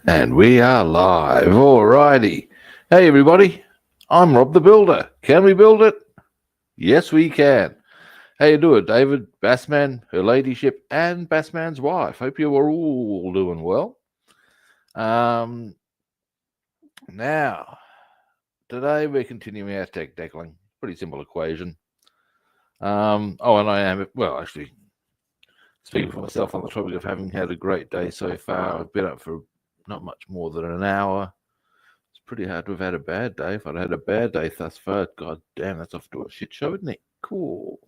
And we are live. Alrighty. Hey, everybody. I'm Rob the Builder. Can we build it? Yes, we can. How you doing, David, Bassman, her ladyship, and Bassman's wife? Hope you are all doing well. Now, today we're continuing our tech deckling. Pretty simple equation. And I am, well, actually, speaking for myself on the topic of having had a great day so far. I've been up for not much more than an hour. It's pretty hard to have had a bad day. If I'd had a bad day thus far, god damn, that's off to a shit show, isn't it? Cool.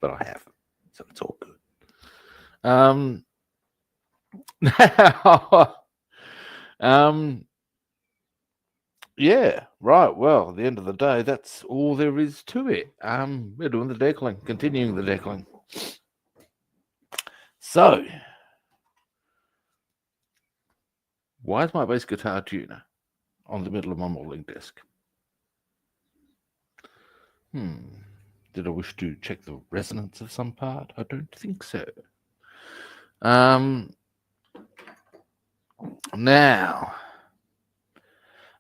But I haven't, so it's all good. Now, yeah, right. Well, at the end of the day, that's all there is to it. We're doing the deckling, continuing the deckling. So, why is my bass guitar tuner on the middle of my modeling desk? Did I wish to check the resonance of some part? I don't think so. Now,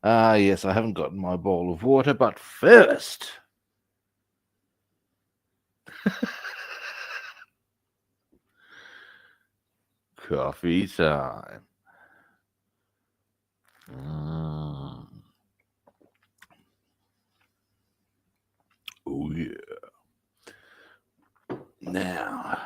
yes, I haven't gotten my bowl of water, but first, coffee time. Oh, yeah. Now,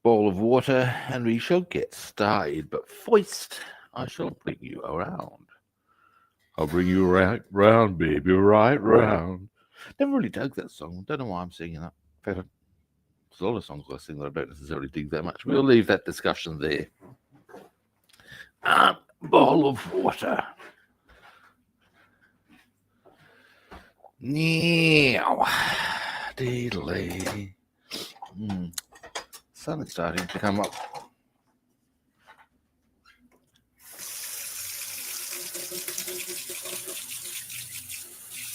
bowl of water, and we shall get started. But first, I shall bring you around. I'll bring you round, baby, right round. Never really dug that song. Don't know why I'm singing that. In fact, there's a lot of songs I sing that I don't necessarily dig that much. We'll leave that discussion there. Bowl of water. Now, diddly. Sun is starting to come up.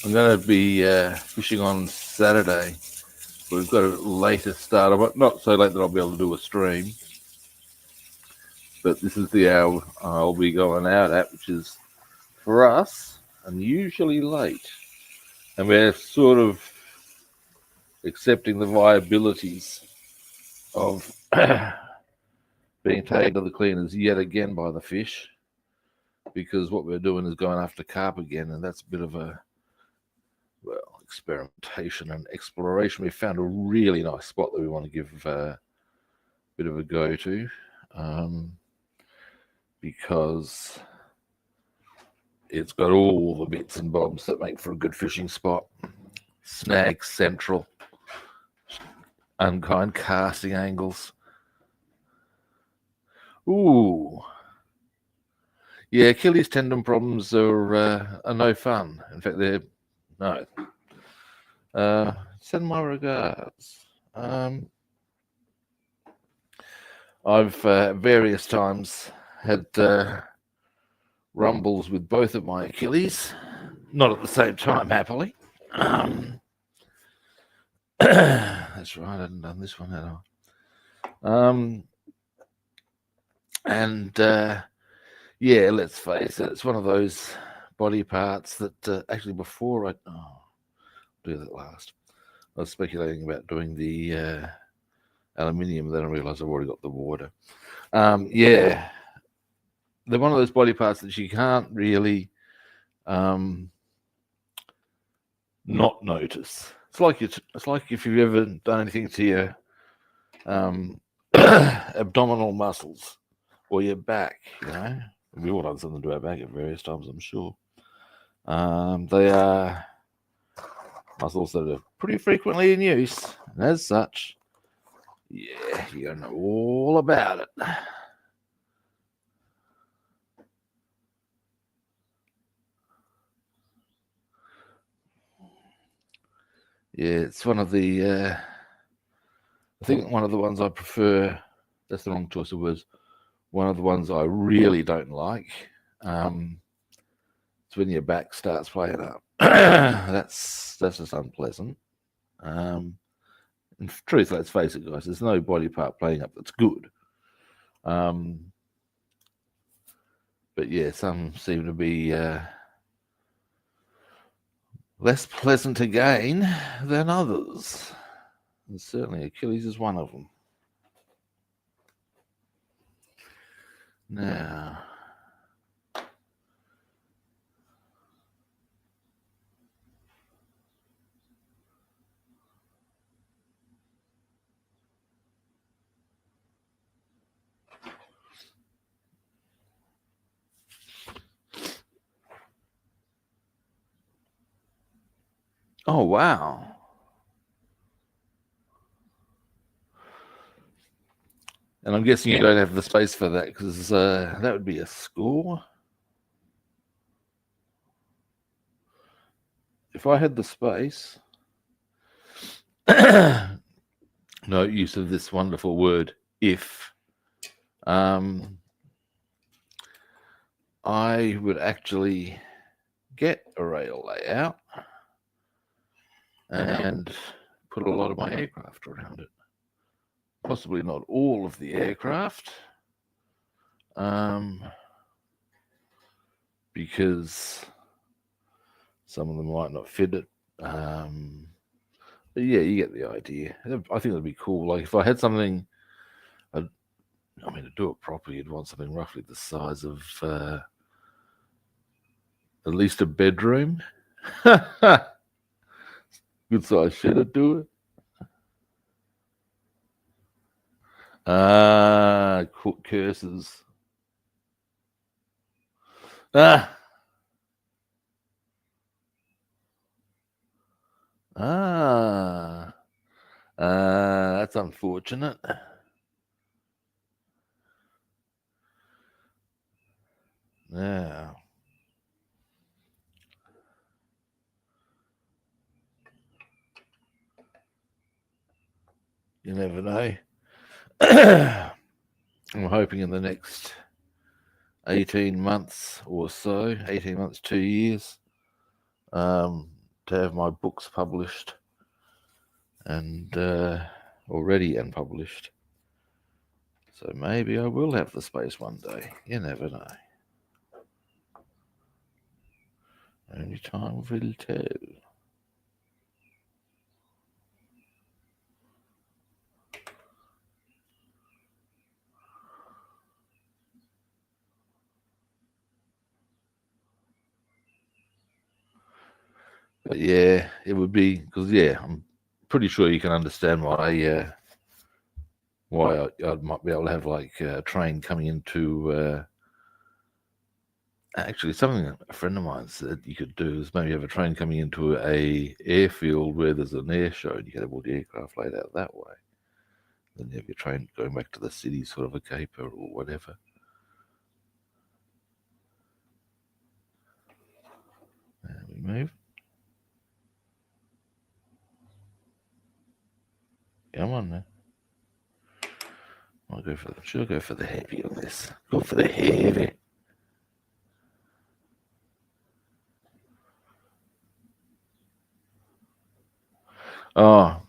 I'm going to be fishing on Saturday. We've got a later start, but not so late that I'll be able to do a stream. But this is the hour I'll be going out at, which is, for us, unusually late. And we're sort of accepting the viabilities of being taken to the cleaners yet again by the fish, because what we're doing is going after carp again, and that's a bit of a, well, experimentation and exploration. We found a really nice spot that we want to give a bit of a go to, because it's got all the bits and bobs that make for a good fishing spot. Snag central, unkind casting angles. Ooh. Yeah, Achilles tendon problems are no fun. In fact, they're no. Send my regards. I've various times had rumbles with both of my Achilles, not at the same time, happily. That's right, I hadn't done this one, had I? Yeah, let's face it, it's one of those body parts that actually before I'll do that last. I was speculating about doing the aluminium, then I realised I've already got the water. Yeah, they're one of those body parts that you can't really not notice. It's like if you've ever done anything to your abdominal muscles or your back, you know. We've all done something to our back at various times, I'm sure. They are muscles that are pretty frequently in use, and as such, yeah, you know all about it. Yeah, it's one of the, I think one of the ones I prefer, that's the wrong choice of words, one of the ones I really don't like. It's when your back starts playing up. That's just unpleasant. In truth, let's face it, guys, there's no body part playing up that's good. But yeah, some seem to be less pleasant to gain than others. And certainly Achilles is one of them. Now, oh wow. And I'm guessing you don't have the space for that because that would be a score. If I had the space, no use of this wonderful word, if, I would actually get a rail layout and put a lot of my aircraft around it. Possibly not all of the aircraft, because some of them might not fit it. But yeah, you get the idea. I think that'd be cool. Like if I had something, I mean, to do it properly, you'd want something roughly the size of at least a bedroom. Good size shed to do it. Curses. Ah. That's unfortunate. Yeah. You never know. I'm hoping in the next 18 months or so, 18 months, 2 years, to have my books published and already and published. So maybe I will have the space one day. You never know. Only time will tell. But yeah, it would be because I'm pretty sure you can understand why I might be able to have like a train coming into. Actually, something a friend of mine said you could do is maybe have a train coming into a airfield where there's an air show, and you can have all the aircraft laid out that way. Then you have your train going back to the city, sort of a caper or whatever. And we move. Come on now. Should I go for the heavy on this? Go for the heavy. Oh,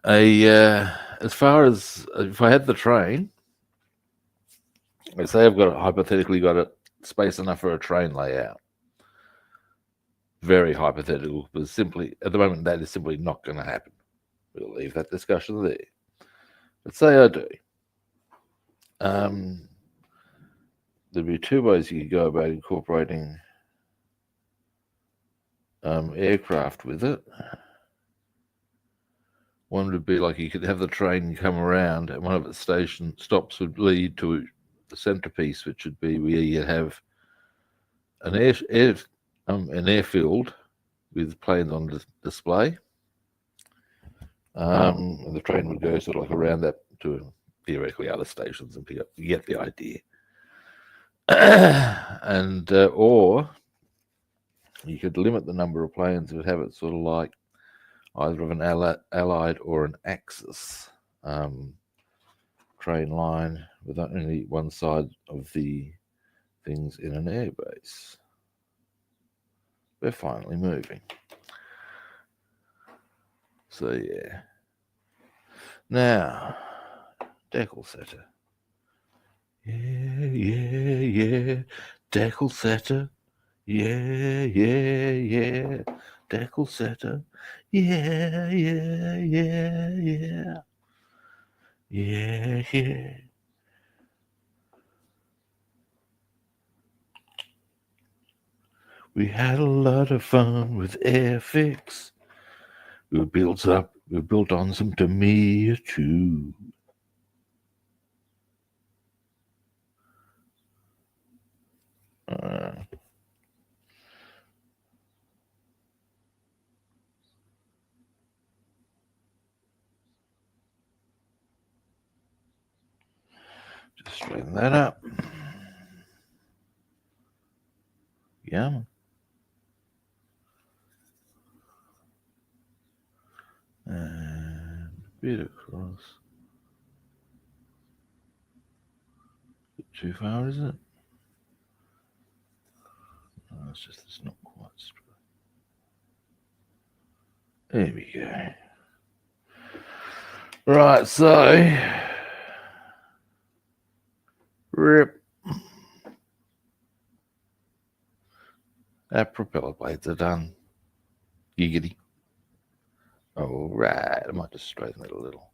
as far as if I had the train, let's say I've got hypothetically got a space enough for a train layout. Very hypothetical, but simply at the moment that is simply not going to happen. We'll leave that discussion there. But say I do. There'd be two ways you could go about incorporating aircraft with it. One would be like you could have the train come around, and one of its station stops would lead to the centerpiece, which would be where you have an airfield with planes on display. And the train would go sort of like around that to theoretically other stations and pick up. You get the idea. And or you could limit the number of planes and have it sort of like either of an allied or an Axis train line with only one side of the things in an airbase. We're finally moving. So yeah. Now, decal setter. Yeah, decal setter. Yeah, decal setter. Yeah. We had a lot of fun with Airfix. We built on some Tamiya too. Just straighten that up. Yeah. And a bit across. Too far, is it? No, it's not quite straight. There we go. Right, so rip. Our propeller blades are done. Giggity. All right, I might just straighten it a little.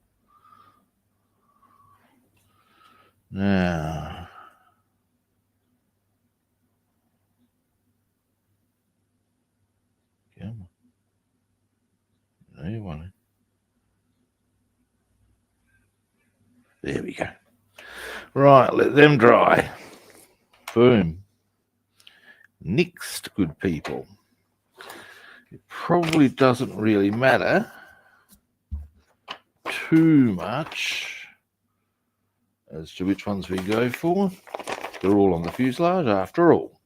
Now, come on. No, you want it. There we go. Right, let them dry. Boom. Next, good people. It probably doesn't really matter too much as to which ones we go for. They're all on the fuselage after all.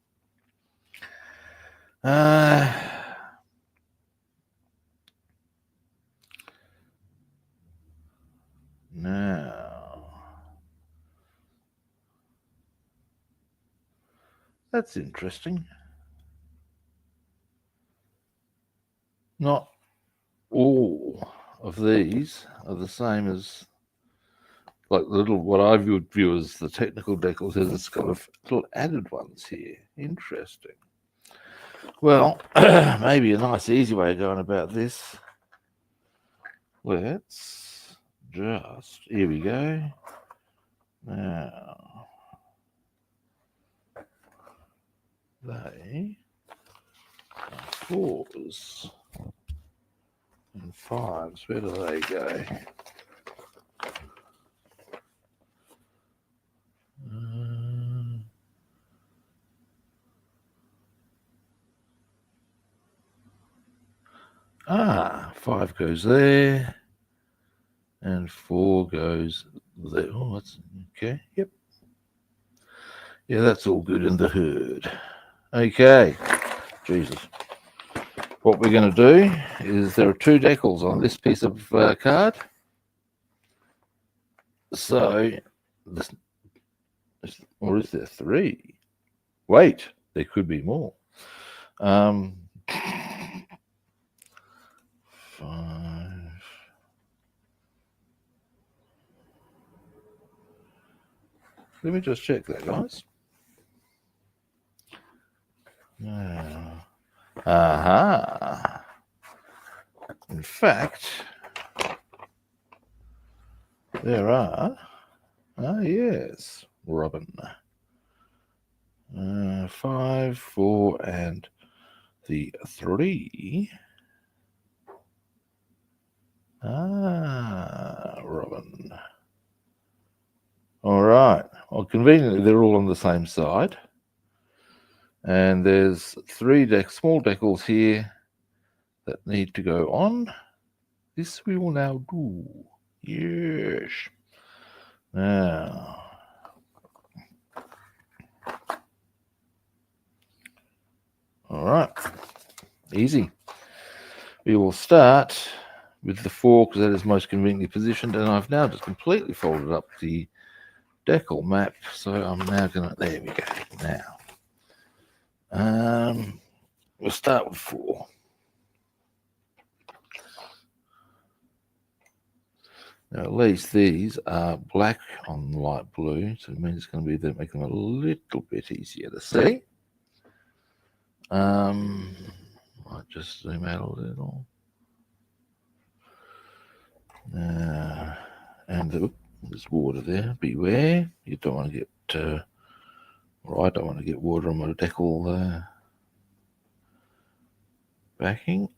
Now, that's interesting. Not all of these are the same as, like, what I would view as the technical decals. It's got little added ones here. Interesting. Well, maybe a nice easy way of going about this. Let's just, here we go. Now, they are 4s and 5s. Where do they go? Ah, 5 goes there, and 4 goes there. Oh, that's okay. Yep. Yeah, that's all good in the hood. Okay. Jesus. What we're going to do is there are 2 decals on this piece of card. So, or is there 3? Wait, there could be more. 5. Let me just check that, guys. Aha. In fact, there are. Yes, Robin. 5, 4, and the 3. Robin. All right. Well, conveniently, they're all on the same side. And there's 3 small decals here that need to go on. This we will now do. Yes. Now. All right. Easy. We will start with the 4 because that is most conveniently positioned. And I've now just completely folded up the decal map. So I'm now going to, there we go. Now, we'll start with 4. Now, at least these are black on light blue, so it means it's going to be make them a little bit easier to see. Might just zoom out a little. And there's water there. Beware, you don't want to get. I don't want to get water on my decal backing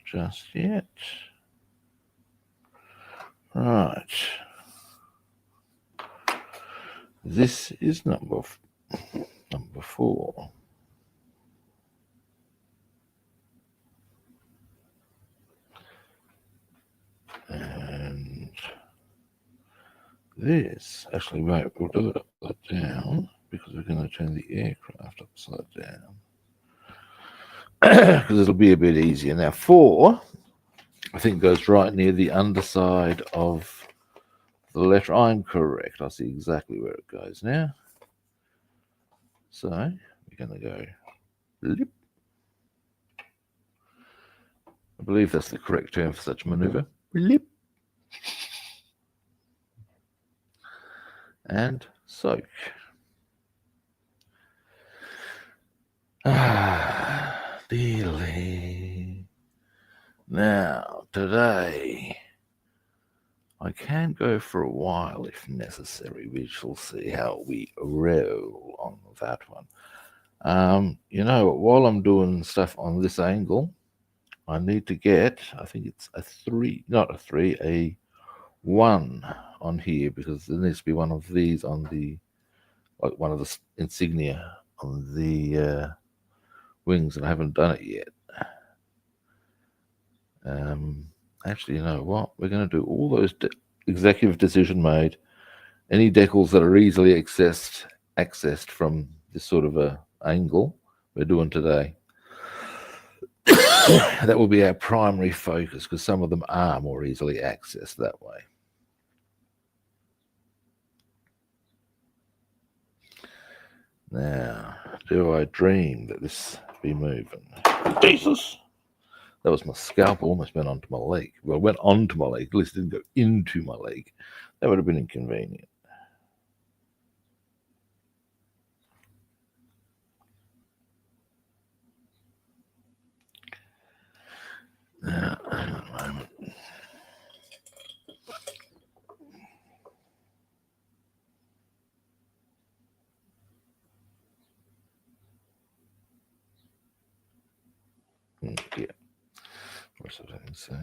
just yet. Right. This is number 4. And this, actually, right, we'll do it upside down because we're going to turn the aircraft upside down. Because it'll be a bit easier. Now, 4, I think, goes right near the underside of the letter. I'm correct. I see exactly where it goes now. So we're going to go lip. I believe that's the correct term for such a maneuver. Lip. And soak. Dearly. Now, today, I can go for a while if necessary. We shall see how we roll on that one. While I'm doing stuff on this angle, I need to get, I think it's a 3, not a 3, a 1 on here, because there needs to be one of these on the, like one of the insignia on the wings, and I haven't done it yet. Actually, you know what? We're going to do all those executive decision made, any decals that are easily accessed from this sort of a angle we're doing today. That will be our primary focus, because some of them are more easily accessed that way. Now, do I dream that this be moving? Jesus! That was my scalpel almost went onto my leg. Well, it went onto my leg, at least it didn't go into my leg. That would have been inconvenient. Now, hang on a moment. Yeah. What's what I can say?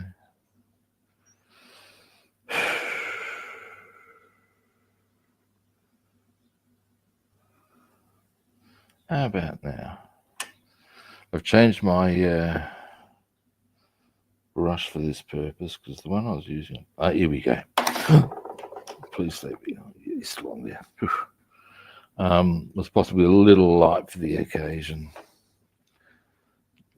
How about now? I've changed my brush for this purpose, because the one I was using. Here we go. Please stay behind. It's still on there. Was possibly a little light for the occasion.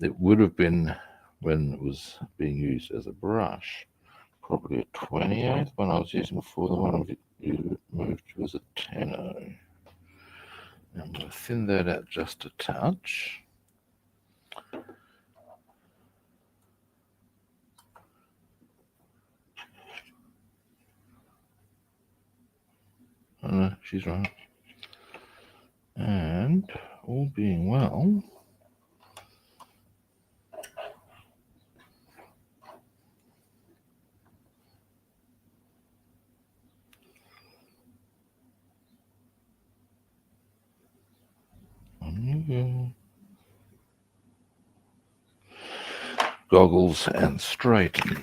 It would have been, when it was being used as a brush, probably a 28. When I was using before, the one you moved was a 10. I'm going to thin that out just a touch. Oh, no, she's right. And all being well, goggles and straighten.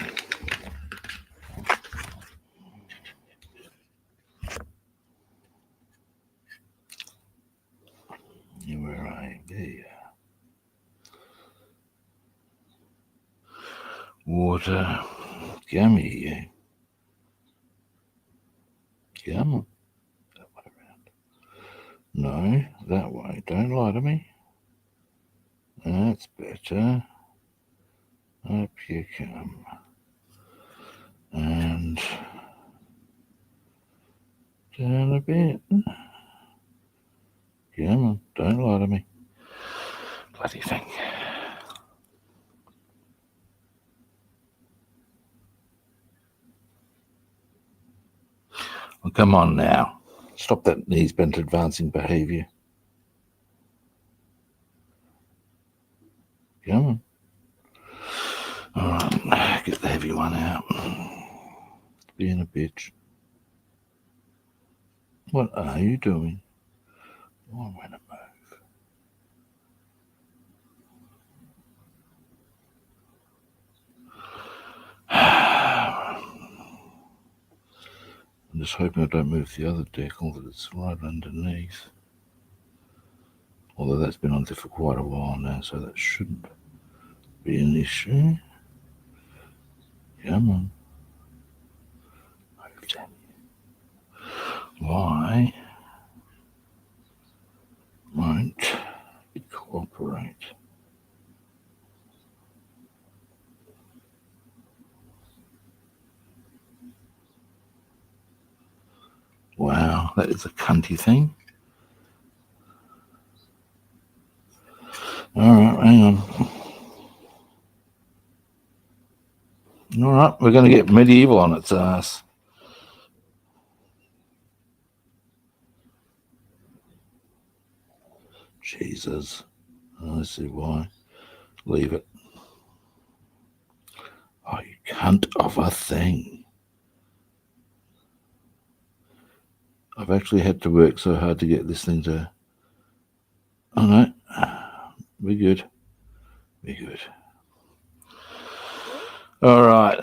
Where I be? Water, gummy. Gum. That way around. No, that way. Don't lie to me. That's better. Up you come. And down a bit. Come on, don't lie to me. Bloody thing. Well, come on now. Stop that knees bent advancing behaviour. Come on. All right, get the heavy one out. Being a bitch. What are you doing? Oh, I'm going to move. I'm just hoping I don't move the other decal, that it's right underneath. Although that's been on there for quite a while now, so that shouldn't be an issue. Come on. Move down. Why won't it cooperate? Wow, that is a cunty thing. Alright, hang on. Alright, we're going to get medieval on its ass. Jesus. I see why. Leave it. Oh, you cunt of a thing. I've actually had to work so hard to get this thing to... Oh, no. We're good. We're good. All right.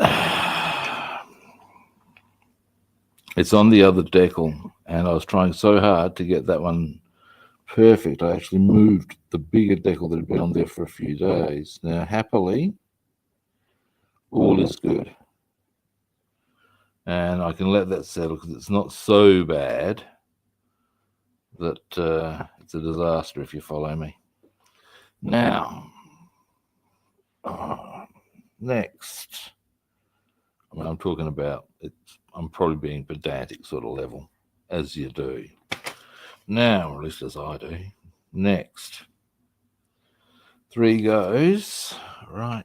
It's on the other decal, and I was trying so hard to get that one perfect. I actually moved the bigger decal that had been on there for a few days. Now, happily, all is good. And I can let that settle because it's not so bad that it's a disaster, if you follow me. Now, next, I mean, I'm talking about, I'm probably being pedantic sort of level, as you do. Now, or at least as I do. Next. 3 goes. Right.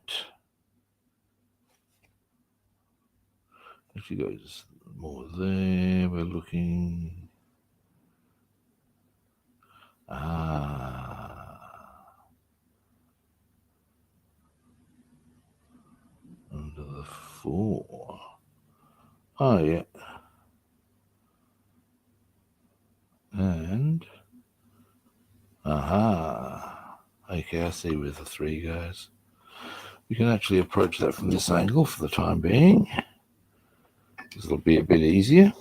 Actually goes more there. We're looking. Under the 4. Oh, yeah. And. Okay, I see where the 3 goes. We can actually approach that from this angle for the time being. This will be a bit easier.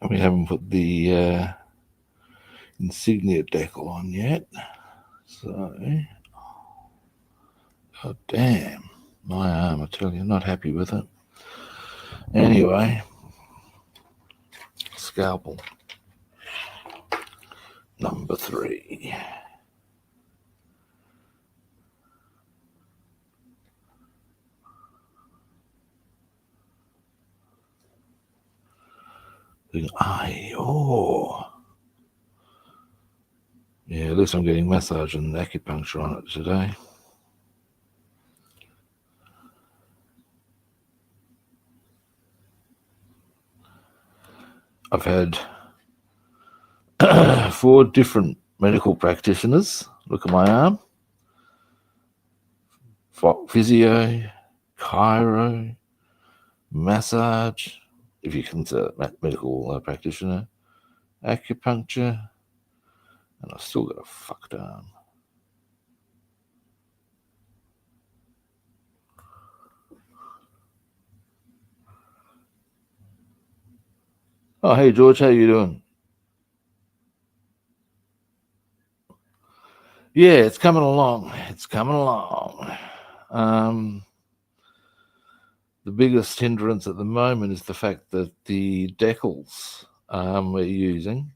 And we haven't put the insignia decal on yet. So, god damn, my arm, I tell you, not happy with it. Anyway, scalpel number 3. Yeah, at least I'm getting massage and acupuncture on it today. I've had 4 different medical practitioners look at my arm. Physio, chiro, massage, if you consider medical practitioner, acupuncture, and I've still got a fucked arm. Oh, hey, George, how you doing? Yeah, it's coming along. It's coming along. The biggest hindrance at the moment is the fact that the decals we're using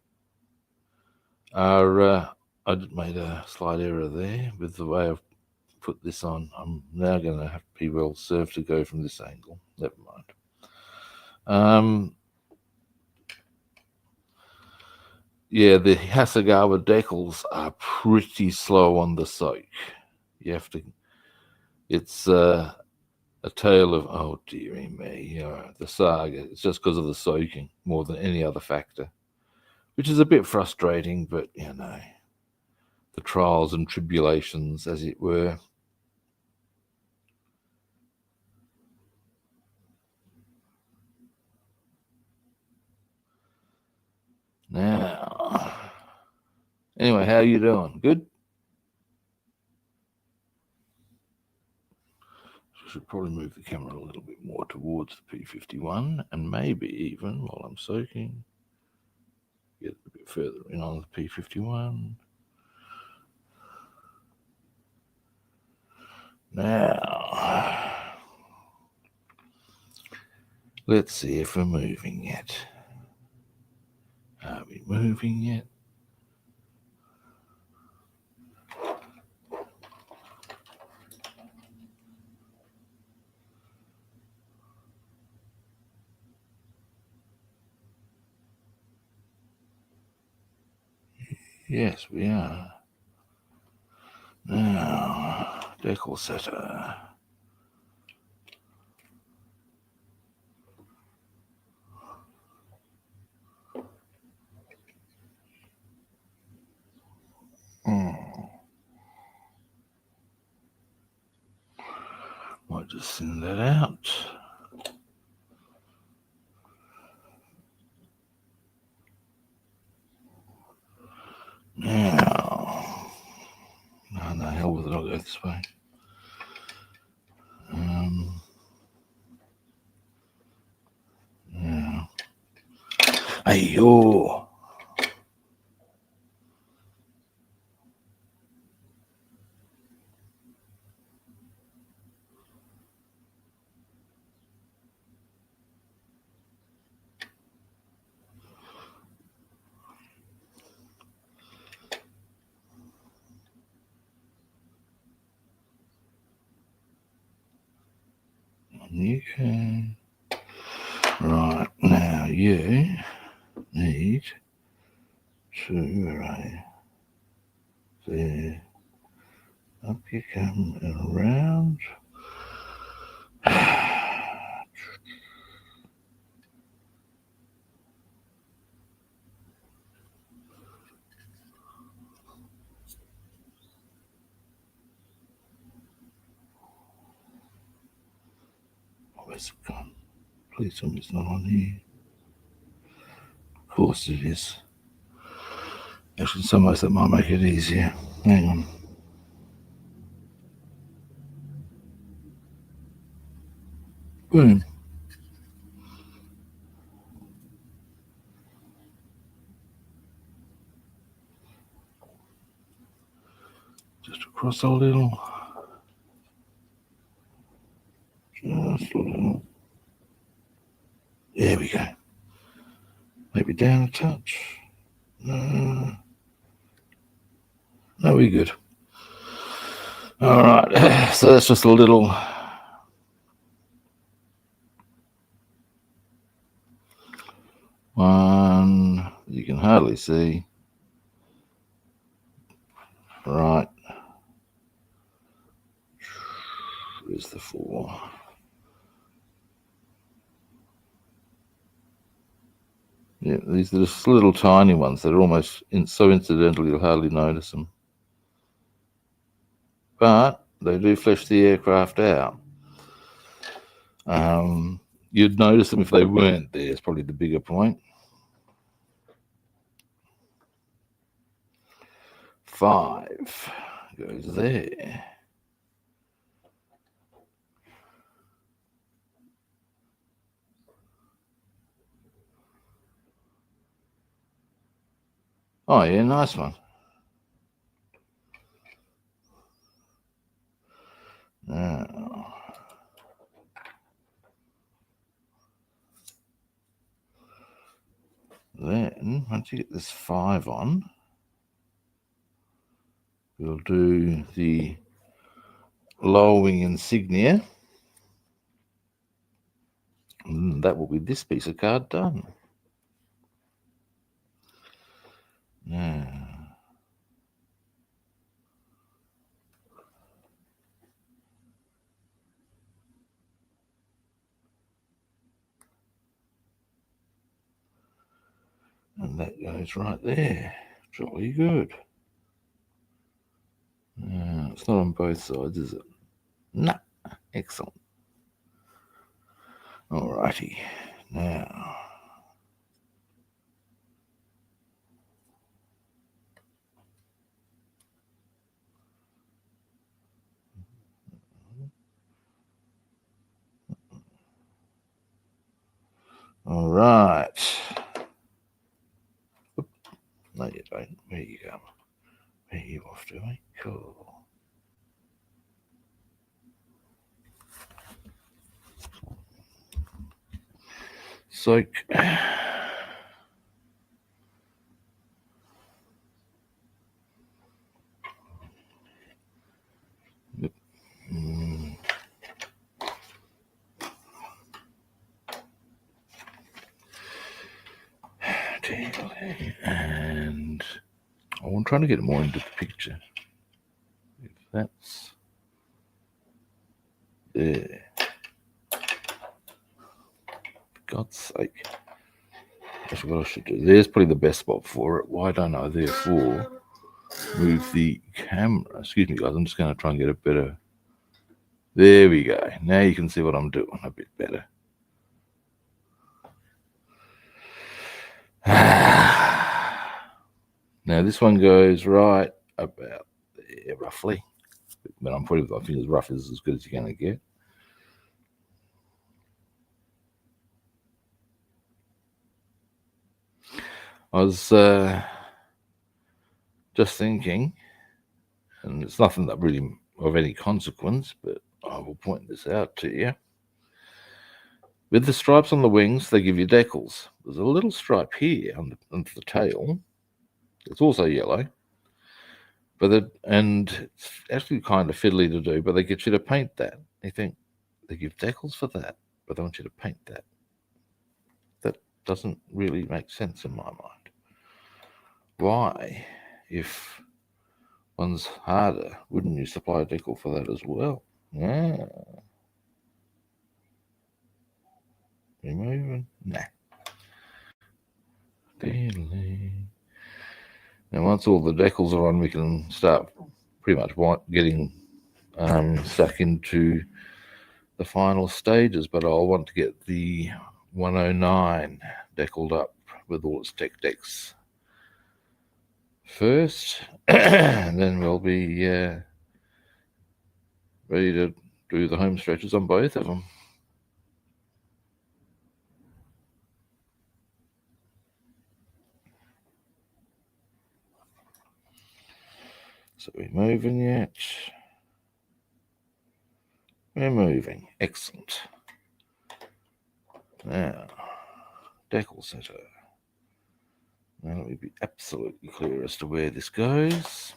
are... I made a slight error there with the way I've put this on. I'm now going to have to be well served to go from this angle. Never mind. Yeah, the Hasegawa decals are pretty slow on the soak. You have to... It's A tale of, oh dearie me, the saga. It's just because of the soaking more than any other factor, which is a bit frustrating, but the trials and tribulations, as it were. Now, anyway, how are you doing? Good? Should probably move the camera a little bit more towards the P-51 and maybe even, while I'm soaking, get a bit further in on the P-51. Now, let's see if we're moving yet. Are we moving yet? Yes, we are. Now, decal setter. Might just send that out. Now, no, the hell with it, I'll go this way. Now, hey, oh. Okay. Right, now you need to, right, there, up you come and around. Where's it gone? Please tell me it's not on here. Of course it is. Actually, in some ways that might make it easier. Hang on. Boom. Just across a little. Just a little. There we go. Maybe down a touch. No, we're good. All right. So that's just a little. One. You can hardly see. Right. Where's the 4? Yeah, these are just little tiny ones that are almost so incidental you'll hardly notice them. But they do flesh the aircraft out. You'd notice them if they weren't there, is probably the bigger point. 5 goes there. Oh, yeah, nice one. Now, then, once you get this 5 on, we'll do the lower wing insignia. And that will be this piece of card done. Now, And that goes right there. Jolly good. It's not on both sides, is it? No. Excellent. Alrighty. Now. All right. No, you don't. Where you go? Where you off to, eh? Cool. Soak. And I'm trying to get more into the picture. If that's there. For God's sake. That's what I should do. There's probably the best spot for it. Why don't I therefore move the camera? Excuse me, guys. I'm just going to try and get a better. There we go. Now you can see what I'm doing a bit better. Now this one goes right about there, roughly. But I'm putting my fingers rough is as good as you're going to get. I was just thinking, and it's nothing that really of any consequence, but I will point this out to you. With the stripes on the wings, they give you decals. There's a little stripe here under the tail. It's also yellow, and it's actually kind of fiddly to do, but they get you to paint that. You think they give decals for that, but they want you to paint that. That doesn't really make sense in my mind. Why, if one's harder, wouldn't you supply a decal for that as well? Yeah. Removing? Nah. Now, once all the decals are on, we can start pretty much getting stuck into the final stages, but I'll want to get the 109 decaled up with all its decks first, and then we'll be ready to do the home stretches on both of them. So we're moving yet? We're moving. Excellent. Now, decal center. Now let me be absolutely clear as to where this goes.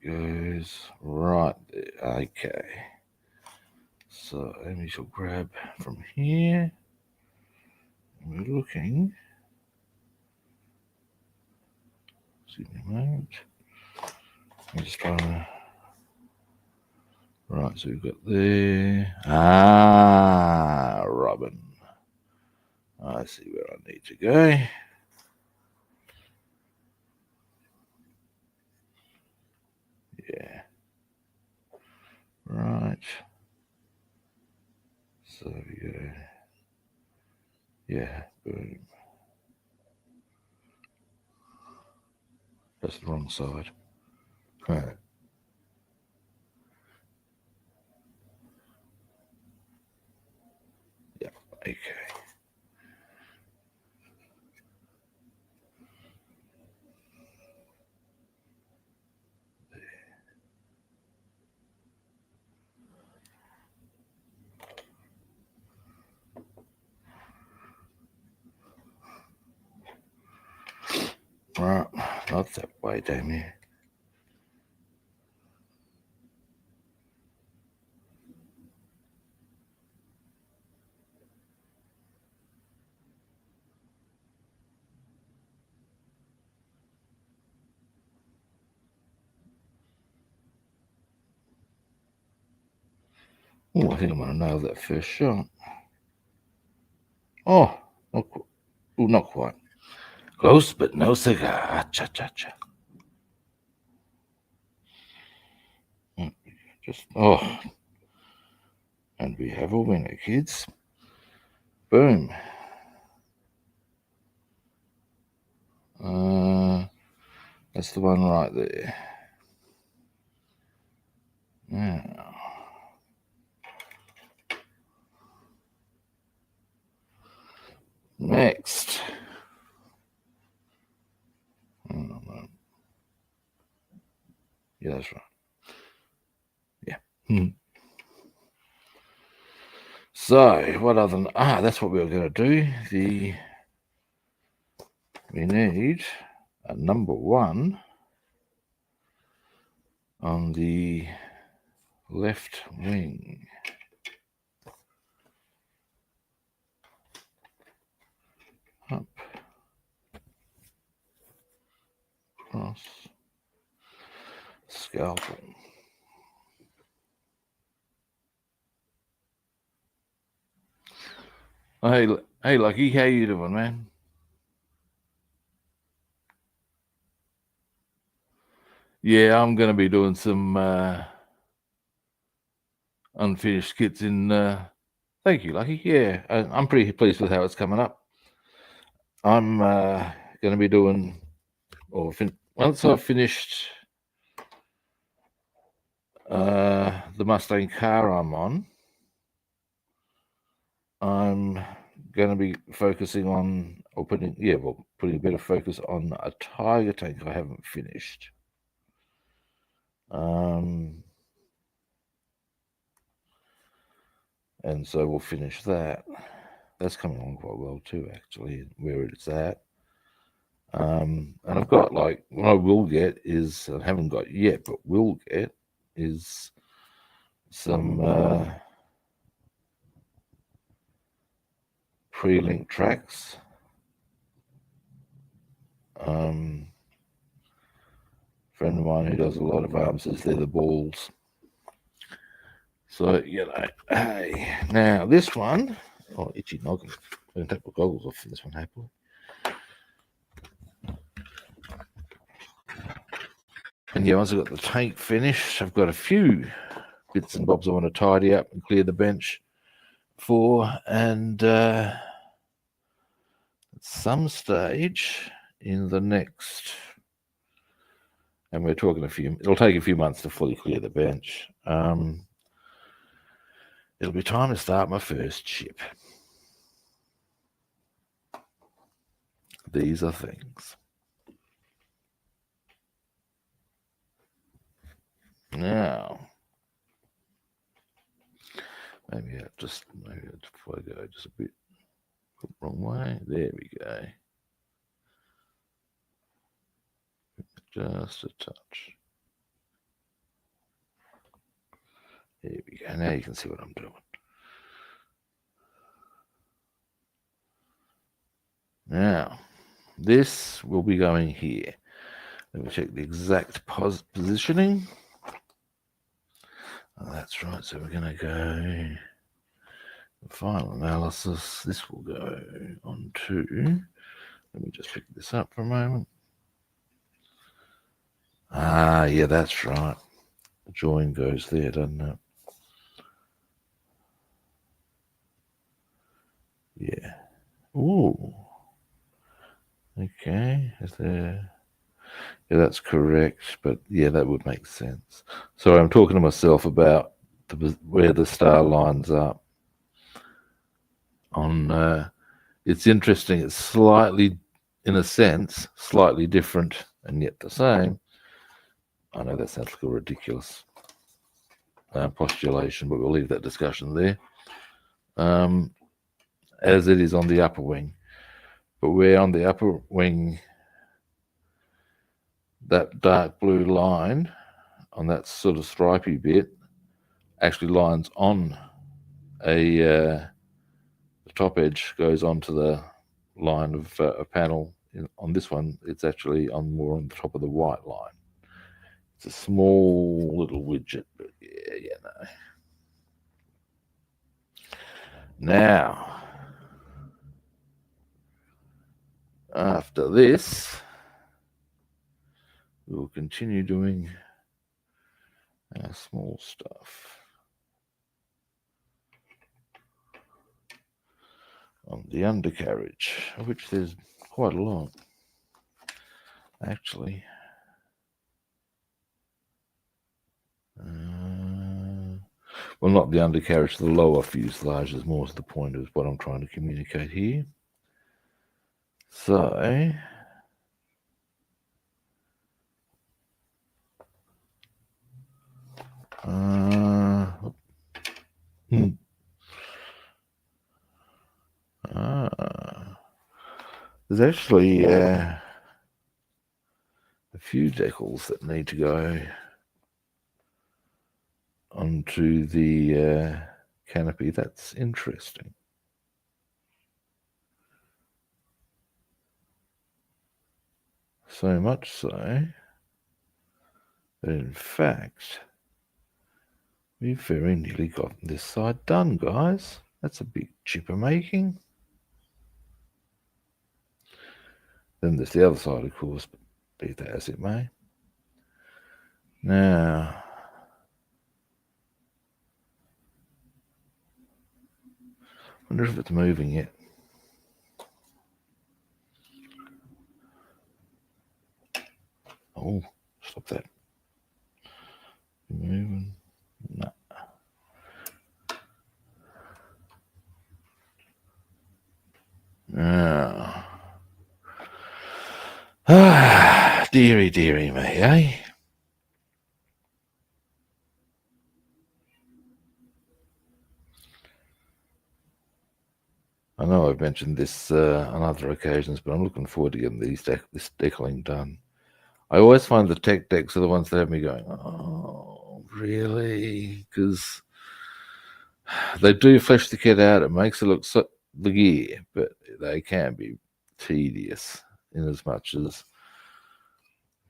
It goes right there. Okay. So Amy shall grab from here. We're looking. Excuse me a moment. I'm just trying to. Right, so we've got there. Robin. I see where I need to go. Yeah. Right. So we go. Yeah, boom. That's the wrong side. Right. Yeah, okay. Right, not that way, damn you. Oh, I think I'm going to nail that first shot. Oh, Oh, not quite. Close, but no cigar. Cha-cha-cha. Just, oh. And we have a winner, kids. Boom. That's the one right there. Now, next. Yeah, that's right. Yeah. So, what other than... that's what we were going to do. We need a number 1 on the left wing. Up. Cross. Scalpel. Hey, Lucky, how you doing, man? Yeah, I'm going to be doing some unfinished kits in... thank you, Lucky. Yeah, I'm pretty pleased with how it's coming up. I'm going to be doing... once I've finished the Mustang car I'm on, I'm going to be focusing on, or putting a bit of focus on a Tiger tank I haven't finished. And so we'll finish that. That's coming along quite well too, actually, where it's at. And I've got, like, what I will get is, I haven't got yet, but will get, is some pre-link tracks. Friend of mine who does a lot of arms says they're the balls. So, hey, now this one, itchy noggin. I'm going to take my goggles off for this one, happily. And yeah, once I've got the tank finished, I've got a few bits and bobs I want to tidy up and clear the bench for, and at some stage in the next, and we're talking it'll take a few months to fully clear the bench. It'll be time to start my first chip. These are things. Now, maybe before I go just a bit wrong way. There we go. Just a touch. There we go. Now you can see what I'm doing. Now, this will be going here. Let me check the exact positioning. Oh, that's right. So we're going to go final analysis. This will go on to. Let me just pick this up for a moment. Yeah, that's right. The join goes there, doesn't it? Yeah. Ooh. Okay. Yeah, that's correct. But yeah, that would make sense. Sorry, I'm talking to myself about where the star lines up. It's interesting. It's slightly, in a sense, slightly different and yet the same. I know that sounds like a ridiculous postulation, but we'll leave that discussion there. As it is on the upper wing. But where on the upper wing, that dark blue line on that sort of stripy bit actually lines on the top edge, goes onto the line of a panel. On this one, it's actually more on the top of the white line. It's a small little widget, but yeah, no. Now, After this, we'll continue doing our small stuff on the undercarriage, of which there's quite a lot, actually. Well, not the undercarriage, the lower fuselage is more to the point of what I'm trying to communicate here. So, there's actually a few decals that need to go onto the canopy. That's interesting. So much so that in fact we've very nearly got this side done, guys. That's a big chipper making. Then there's the other side, of course, but be that as it may. Now, I wonder if it's moving yet. Oh, stop that. Moving. No. Now. Ah, dearie, dearie me, eh? I know I've mentioned this on other occasions, but I'm looking forward to getting this decaling done. I always find the tech decks are the ones that have me going, oh, really? Because they do flesh the kit out. It makes it look the gear, but they can be tedious in as much as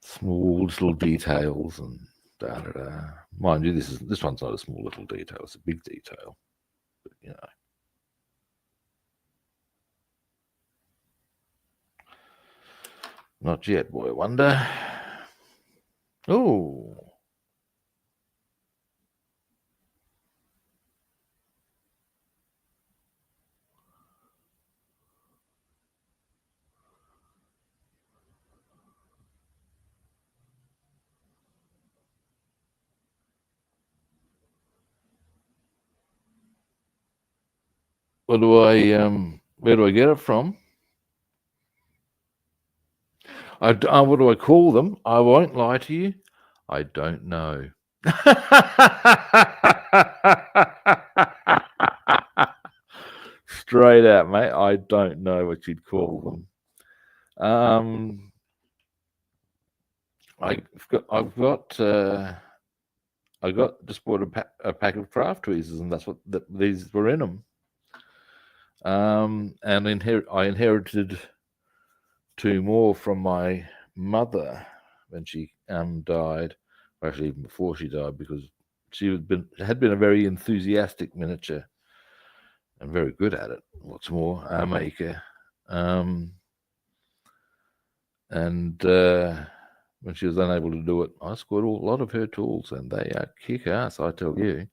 small little details and da-da-da. Mind you, this one's not a small little detail, it's a big detail. But, you know. Not yet, boy wonder. Oh. Where do I get it from? What do I call them? I won't lie to you. I don't know. Straight out, mate. I don't know what you'd call them. I just bought a pack of craft tweezers, and that's what these were in them. And I inherited two more from my mother when she died, or actually even before she died, because she had been a very enthusiastic miniature and very good at it. What's more, a maker. And when she was unable to do it, I scored a lot of her tools, and they are kick ass, I tell you.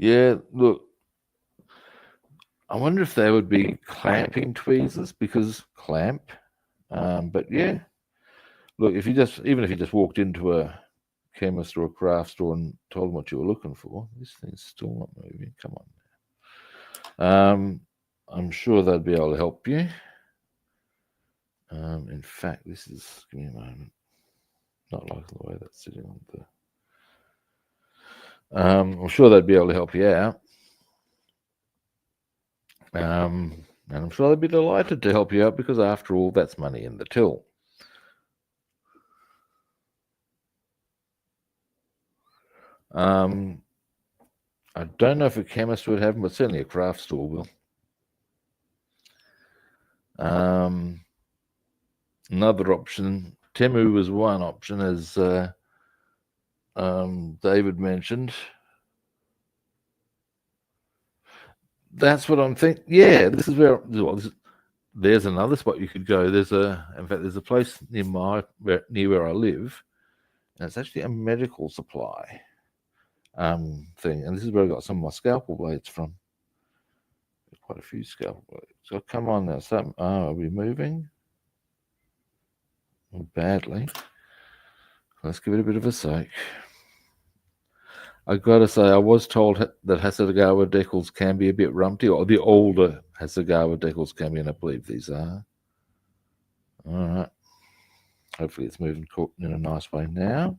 Yeah, look, I wonder if they would be clamping tweezers, because clamp. But yeah, look, even if you just walked into a chemist or a craft store and told them what you were looking for, this thing's still not moving. Come on. I'm sure they'd be able to help you. In fact, give me a moment. Not like the way that's sitting on the. I'm sure they'd be able to help you out. And I'm sure they'd be delighted to help you out, because after all, that's money in the till. I don't know if a chemist would have them, but certainly a craft store will. Another option, Temu was one option, as David mentioned. That's what I'm thinking. Yeah, this is where. Well, there's another spot you could go. In fact, there's a place near where I live, and it's actually a medical supply thing. And this is where I got some of my scalpel blades from. Quite a few scalpel blades. So come on now, are we moving? Badly. Let's give it a bit of a sec. I gotta say, I was told that Hasegawa decals can be a bit rumpty, or the older Hasegawa decals can be, and I believe these are. All right. Hopefully it's moving in a nice way now.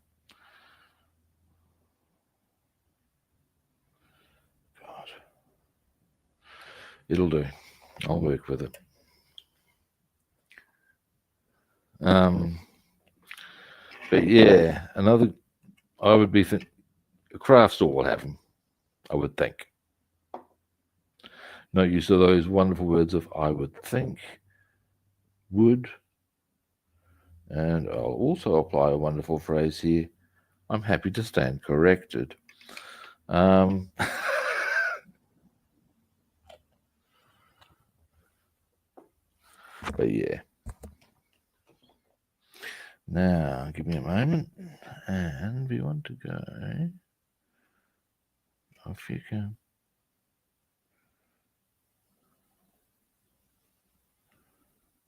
God. It'll do. I'll work with it. But yeah, I would be a craft store will have them, I would think. No use of those wonderful words of I would think, would, and I'll also apply a wonderful phrase here. I'm happy to stand corrected. But yeah. Now, give me a moment, and we want to go off you can.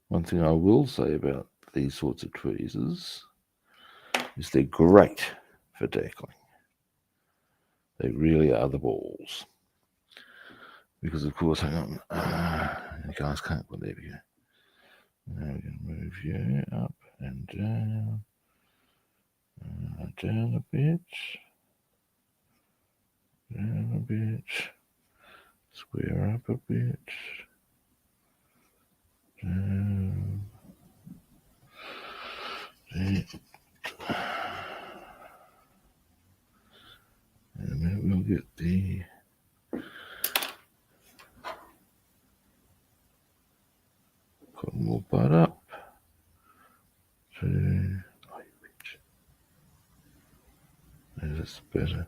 One thing I will say about these sorts of tweezers is they're great for decaling. They really are the balls. Because, of course, hang on, you guys can't, well, there we go. Now we're going to move you up and down a bit, down a bit, square up a bit, down, and then we'll get the cotton wool butt up to, that's better.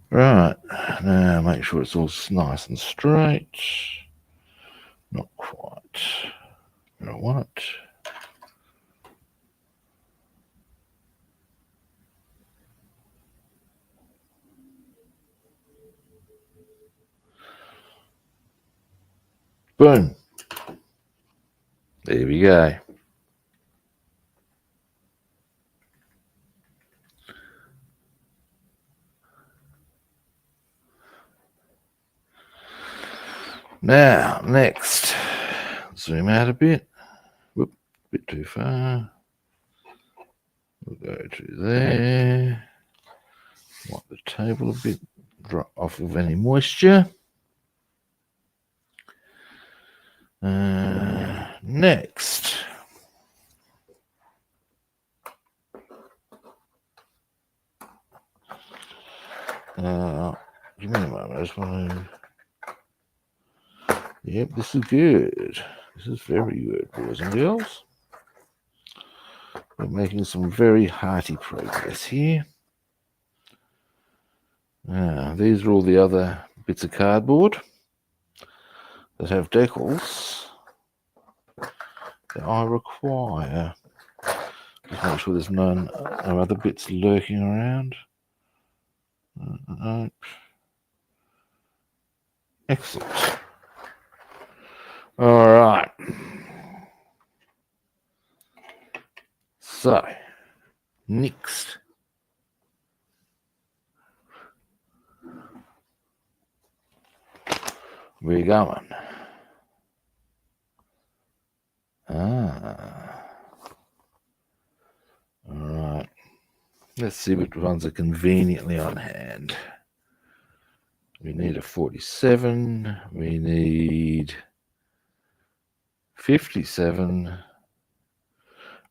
Right, now make sure it's all nice and straight. Not quite where I want it. Boom. There we go. Now, next, zoom out a bit. Whoop, a bit too far. We'll go to there. Wipe the table a bit, drop off of any moisture. Next. Give me a moment. I just want to. Yep, this is good. This is very good, boys and girls. We're making some very hearty progress here. Now, these are all the other bits of cardboard that have decals that I require. Just make sure there's no other bits lurking around. Excellent. All right. So, next. We're going. All right. Let's see which ones are conveniently on hand. We need a 47. We need 57.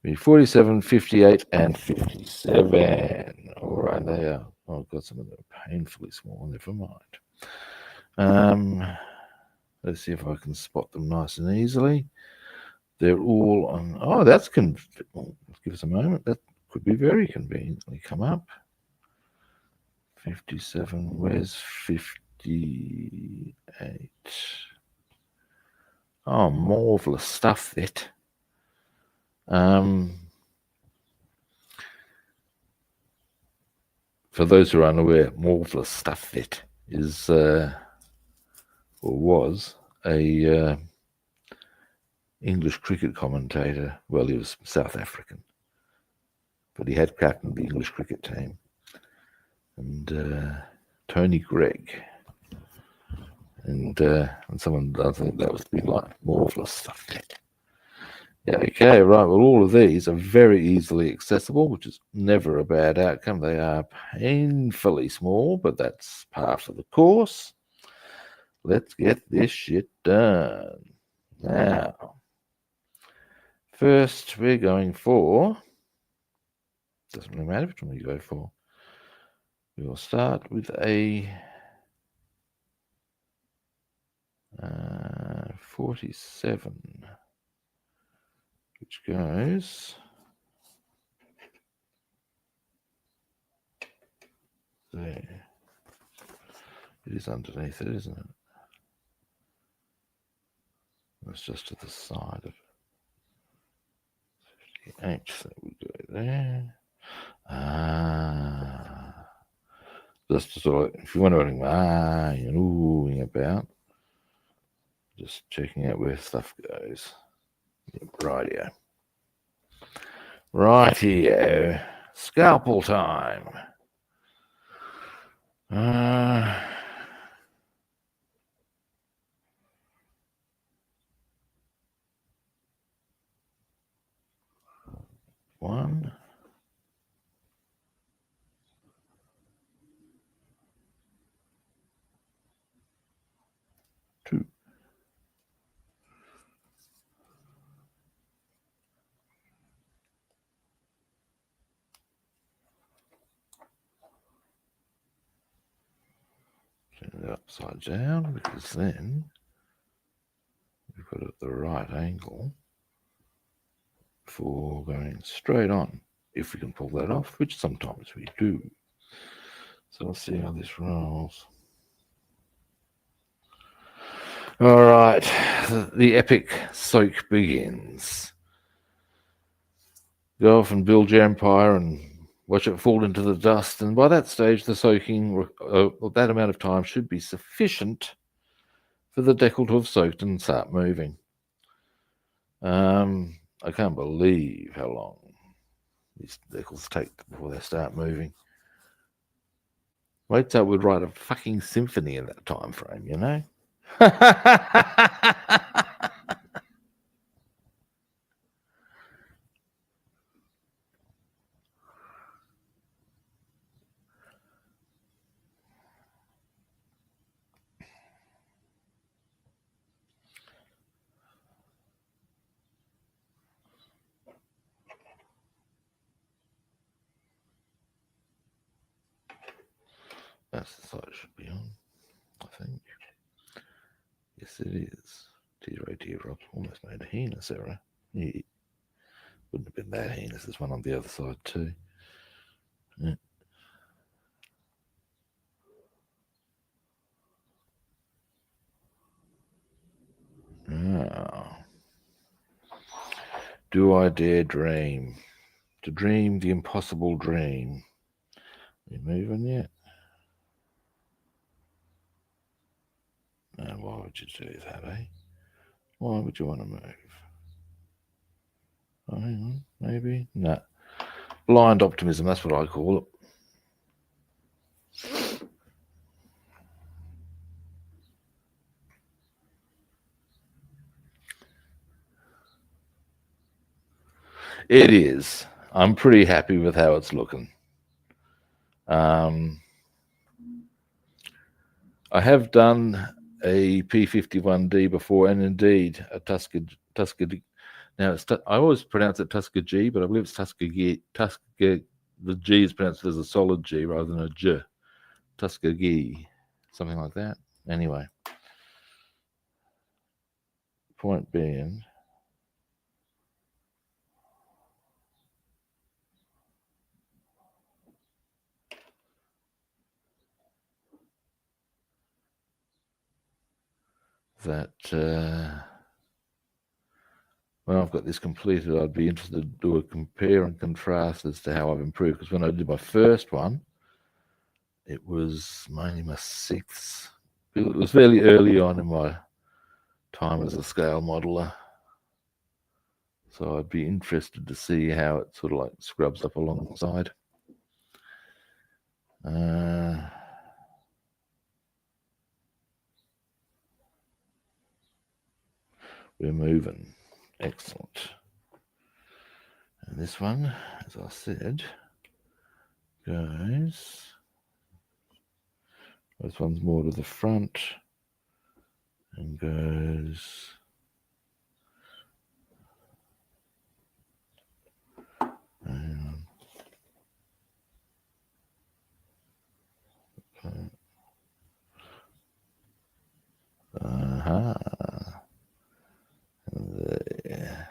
We need 47, 58, and 57. All right, they are. Oh, I've got some of them painfully small. Never mind. Let's see if I can spot them nice and easily. They're all on. Oh, that's let's give us a moment. That could be very conveniently come up. 57. Where's 50? D8. Oh, marvelous stuff, that. For those who are unaware, marvelous stuff, that is, or was, a English cricket commentator. Well, he was South African, but he had captained the English cricket team. And Tony Gregg. And someone, I think that was the big line, marvelous stuff. Yeah, okay, right. Well, all of these are very easily accessible, which is never a bad outcome. They are painfully small, but that's part of the course. Let's get this shit done. Now, first we're going for, doesn't really matter which one we go for. We will start with a 47, which goes there. It is underneath it, isn't it? That's just to the side of 58, so we go there. Just sort of, if you're wondering you're about, just checking out where stuff goes. Yep, rightio. Rightio. Scalpel time. One. Two. Turn it upside down, because then we've got it at the right angle for going straight on, if we can pull that off, which sometimes we do. So let's see how this rolls. All right, the epic soak begins. Go off and build your empire and watch it fall into the dust. And by that stage, the soaking, that amount of time should be sufficient for the decal to have soaked and start moving. I can't believe how long these decals take before they start moving. Wait till we'd write a fucking symphony in that time frame, you know? That's the side it should be on, I think. Yes, it is. Dear Rob, almost made a heinous error. Yeah. Wouldn't have been that heinous. There's one on the other side too. Yeah. Now, do I dare dream? To dream the impossible dream. You moving yet? No, why would you do that, eh? Why would you want to move? Oh, hang on, maybe? No. Blind optimism, that's what I call it. It is. I'm pretty happy with how it's looking. I have done a P-51D before, and indeed a Tuskegee. Now, I always pronounce it Tuskegee, but I believe it's Tuskegee. The G is pronounced as a solid G rather than a J. Tuskegee, something like that. Anyway, point being, that when I've got this completed, I'd be interested to do a compare and contrast as to how I've improved. Because when I did my first one, it was mainly my sixth. It was fairly early on in my time as a scale modeler. So I'd be interested to see how it sort of like scrubs up alongside. We're moving. Excellent. And this one, as I said, goes. This one's more to the front and goes. There.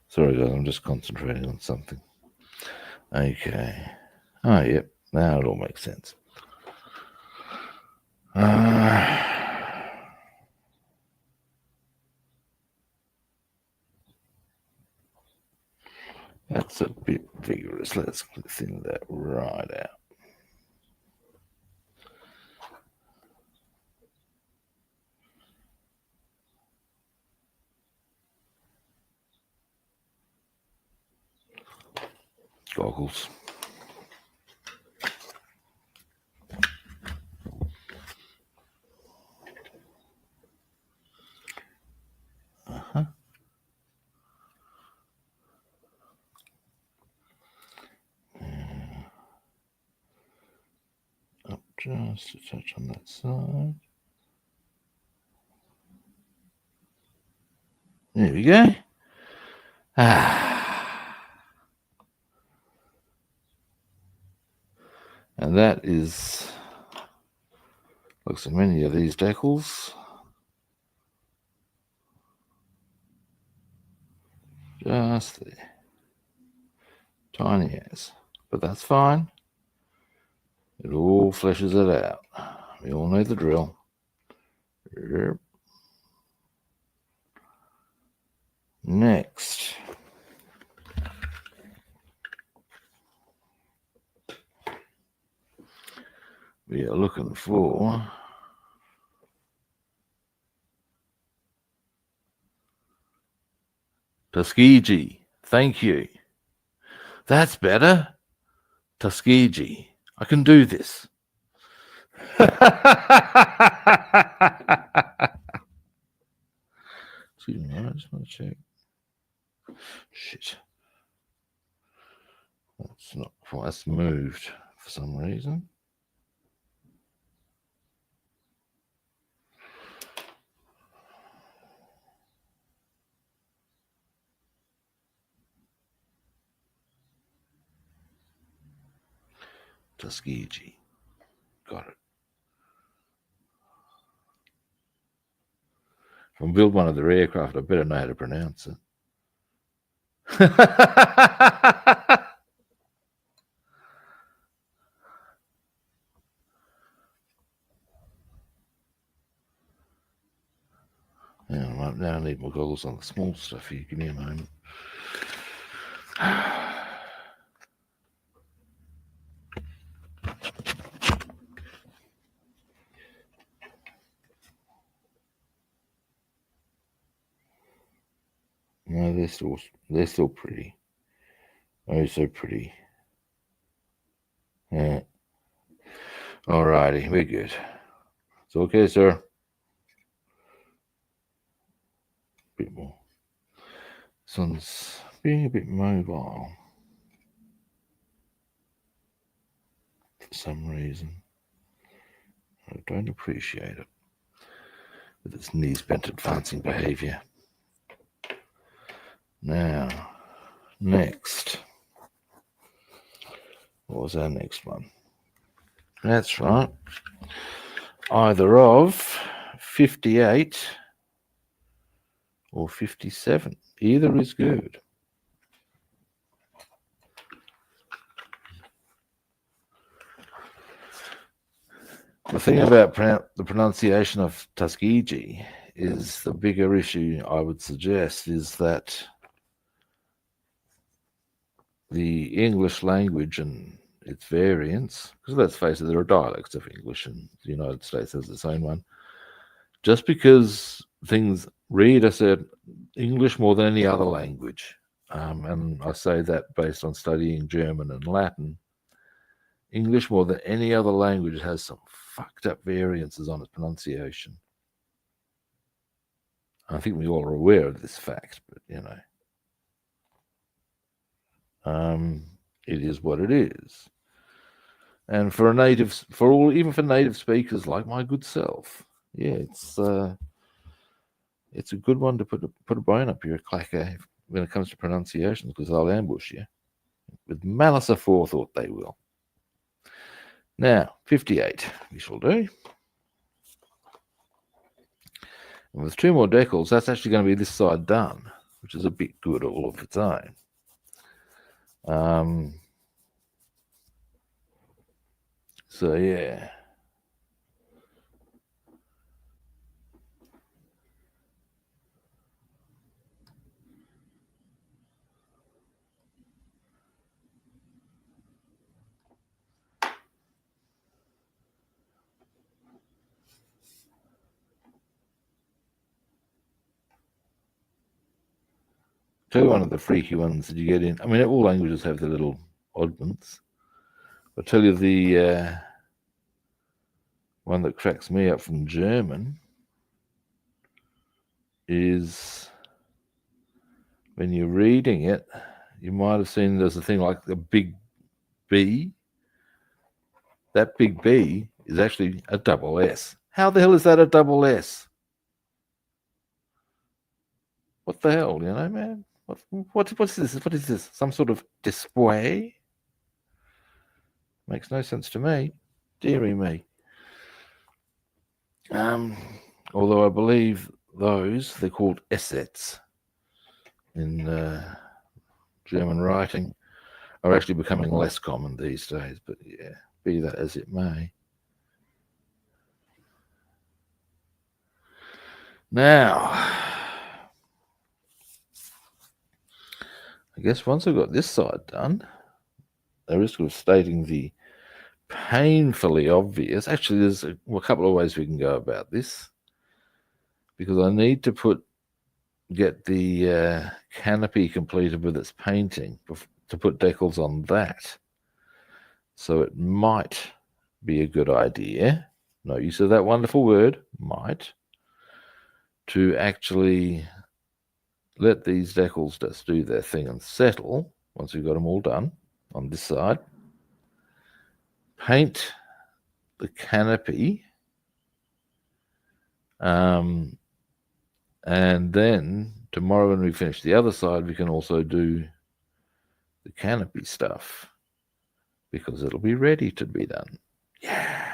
Sorry guys, I'm just concentrating on something. Okay. Oh, yep. Now it all makes sense. That's a bit vigorous. Let's thin that right out. Goggles. Up just a touch on that side. There we go. And that is, like so many of these decals, just there. Tiny as, but that's fine. It all fleshes it out. We all know the drill. Yep. Next, we are looking for Tuskegee. Thank you. That's better. Tuskegee. I can do this. Excuse me, I just want to check. Shit. That's not quite, that's moved for some reason. Tuskegee. Got it. If I build one of their aircraft, I better know how to pronounce it. Yeah, now I need my goggles on the small stuff here. Give me a moment. No, they're still pretty. Oh, so pretty. Yeah. Alrighty, we're good. It's okay, sir. A bit more. This one's being a bit mobile for some reason. I don't appreciate it with its knees bent advancing behavior. Now, next. What was our next one? That's right. Either of 58 or 57. Either is good. The thing about the pronunciation of Tuskegee is the bigger issue, I would suggest, is that the English language and its variants, because let's face it, there are dialects of English, and the United States has its own one. Just because things read a certain English more than any other language, and I say that based on studying German and Latin, English more than any other language has some fucked up variances on its pronunciation. I think we all are aware of this fact, but it is what it is. And for even for native speakers like my good self, yeah, it's a good one to put a bone up your clacker when it comes to pronunciations, because they'll ambush you with malice aforethought. They will. Now, 58 we shall do. And with 2 more decals, that's actually going to be this side done, which is a bit good all of its own. So yeah. Tell you one of the freaky ones that you get in. I mean, all languages have their little oddments. I'll tell you the one that cracks me up from German is when you're reading it, you might have seen there's a thing like the big B. That big B is actually a double S. How the hell is that a double S? What the hell, man? What's this? What is this? Some sort of display? Makes no sense to me. Deary me. Although I believe they're called Essets in German writing, are actually becoming less common these days. But yeah, be that as it may. Now, I guess once I've got this side done, the risk of stating the painfully obvious. Actually, there's a couple of ways we can go about this, because I need to get the canopy completed with its painting to put decals on that. So it might be a good idea, no use of that wonderful word, might, to actually let these decals just do their thing and settle once we've got them all done on this side. Paint the canopy, and then tomorrow when we finish the other side, we can also do the canopy stuff, because it'll be ready to be done. Yeah.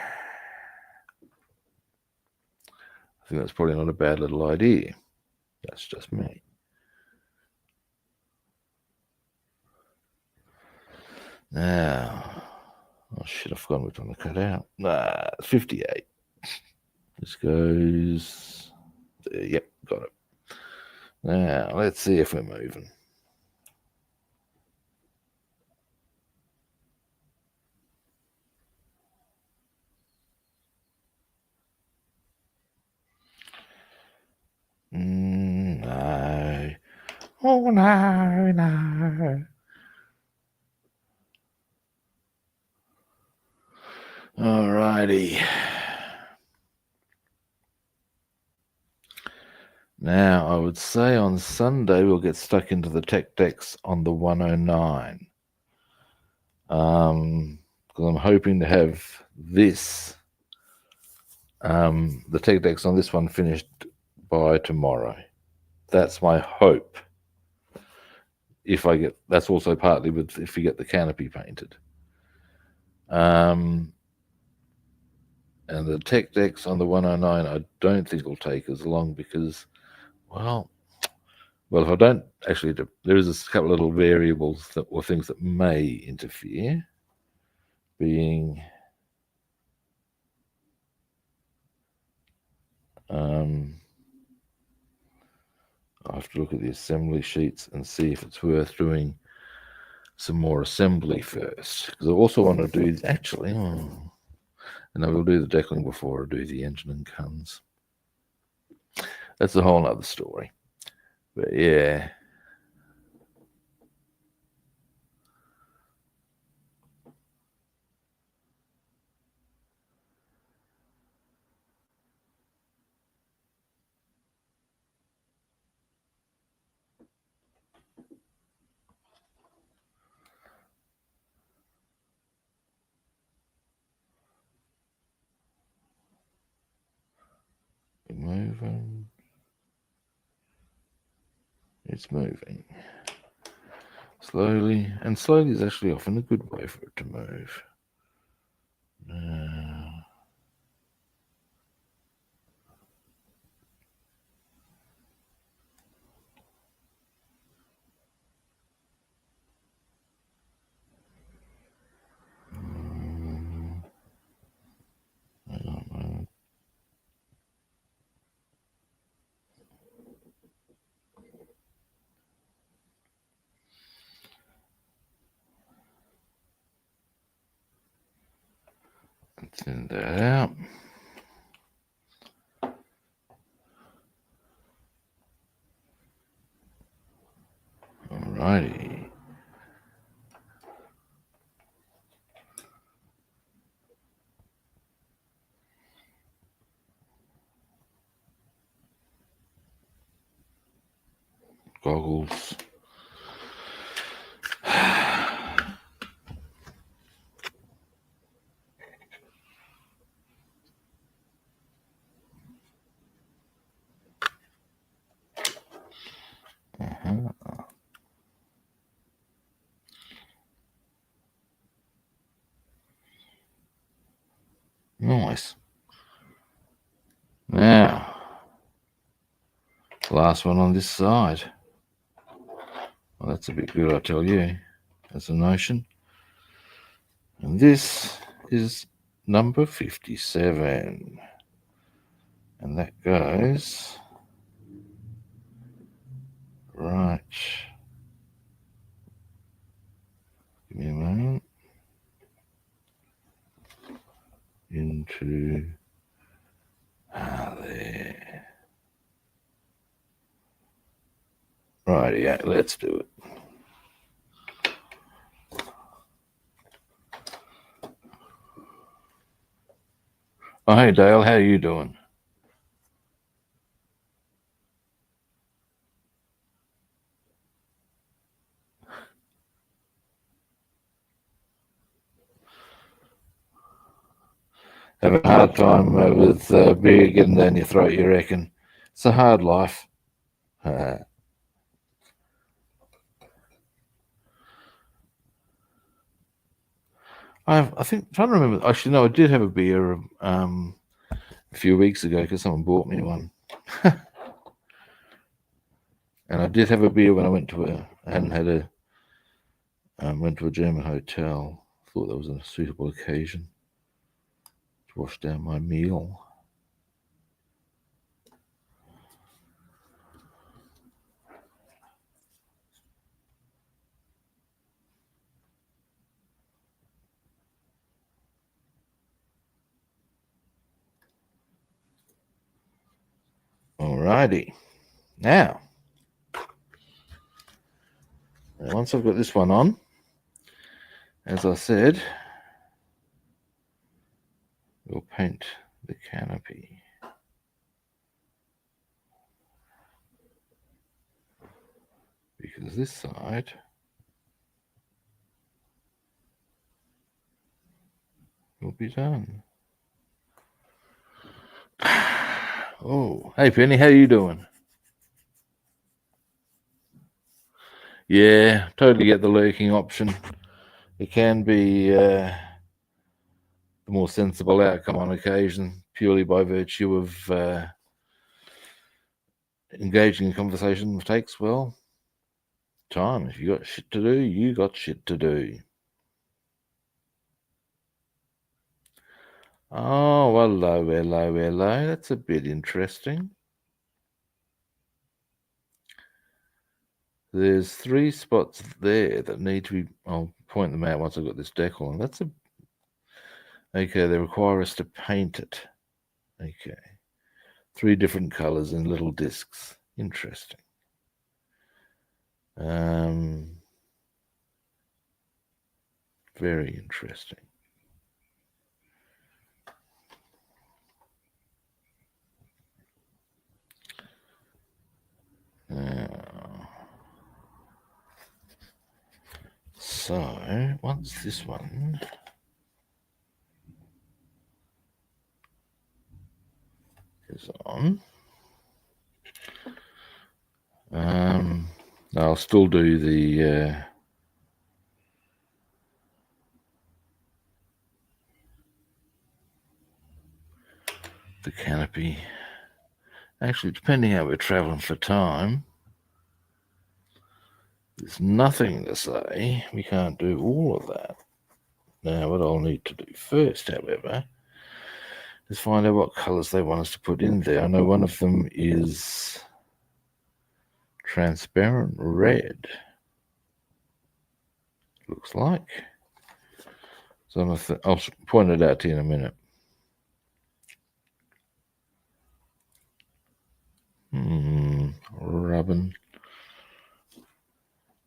I think that's probably not a bad little idea. That's just me. Now, oh shit, I've forgotten which one to cut out. 58. This goes there. Yep, got it. Now, let's see if we're moving. No. Oh, no. Alrighty. Now, I would say on Sunday we'll get stuck into the tech decks on the 109. Because I'm hoping to have this, the tech decks on this one finished by tomorrow. That's my hope. That's also partly if you get the canopy painted. And the tech decks on the 109, I don't think will take as long because, well, if I don't actually, there is a couple of little variables that or things that may interfere. Being I have to look at the assembly sheets and see if it's worth doing some more assembly first, because I also want to do actually, and I will do the deckling before I do the engine and guns. That's a whole other story. But yeah. Moving. It's moving. Slowly, and slowly is actually often a good way for it to move. Send that out. Alrighty. Goggles. Nice. Now, last one on this side. Well, that's a bit good, I tell you. That's a notion. And this is number 57. And that goes right. Give me a moment. Into there. Right, yeah, let's do it. Oh, hey Dale, how are you doing? Having a hard time with beer getting down your throat, you reckon? It's a hard life. I think, trying to remember, actually, no, I did have a beer a few weeks ago because someone bought me one. And I did have a beer when I went to went to a German hotel. Thought that was a suitable occasion to wash down my meal. Alrighty. Now, once I've got this one on, as I said, we'll paint the canopy. Because this side will be done. Oh, hey Penny, how you doing? Yeah, totally get the lurking option. It can be the more sensible outcome on occasion, purely by virtue of engaging in conversation takes, well, time. If you got shit to do, you got shit to do. Oh, hello. That's a bit interesting. There's 3 spots there that need to be. I'll point them out once I've got this decal on. Okay. They require us to paint it. Okay. 3 different colors in little discs. Interesting. Very interesting. So once this one is on, I'll still do the canopy. Actually, depending how we're traveling for time, there's nothing to say we can't do all of that. Now, what I'll need to do first, however, is find out what colours they want us to put in there. I know one of them is transparent red, looks like. So I'll point it out to you in a minute. Rubbing.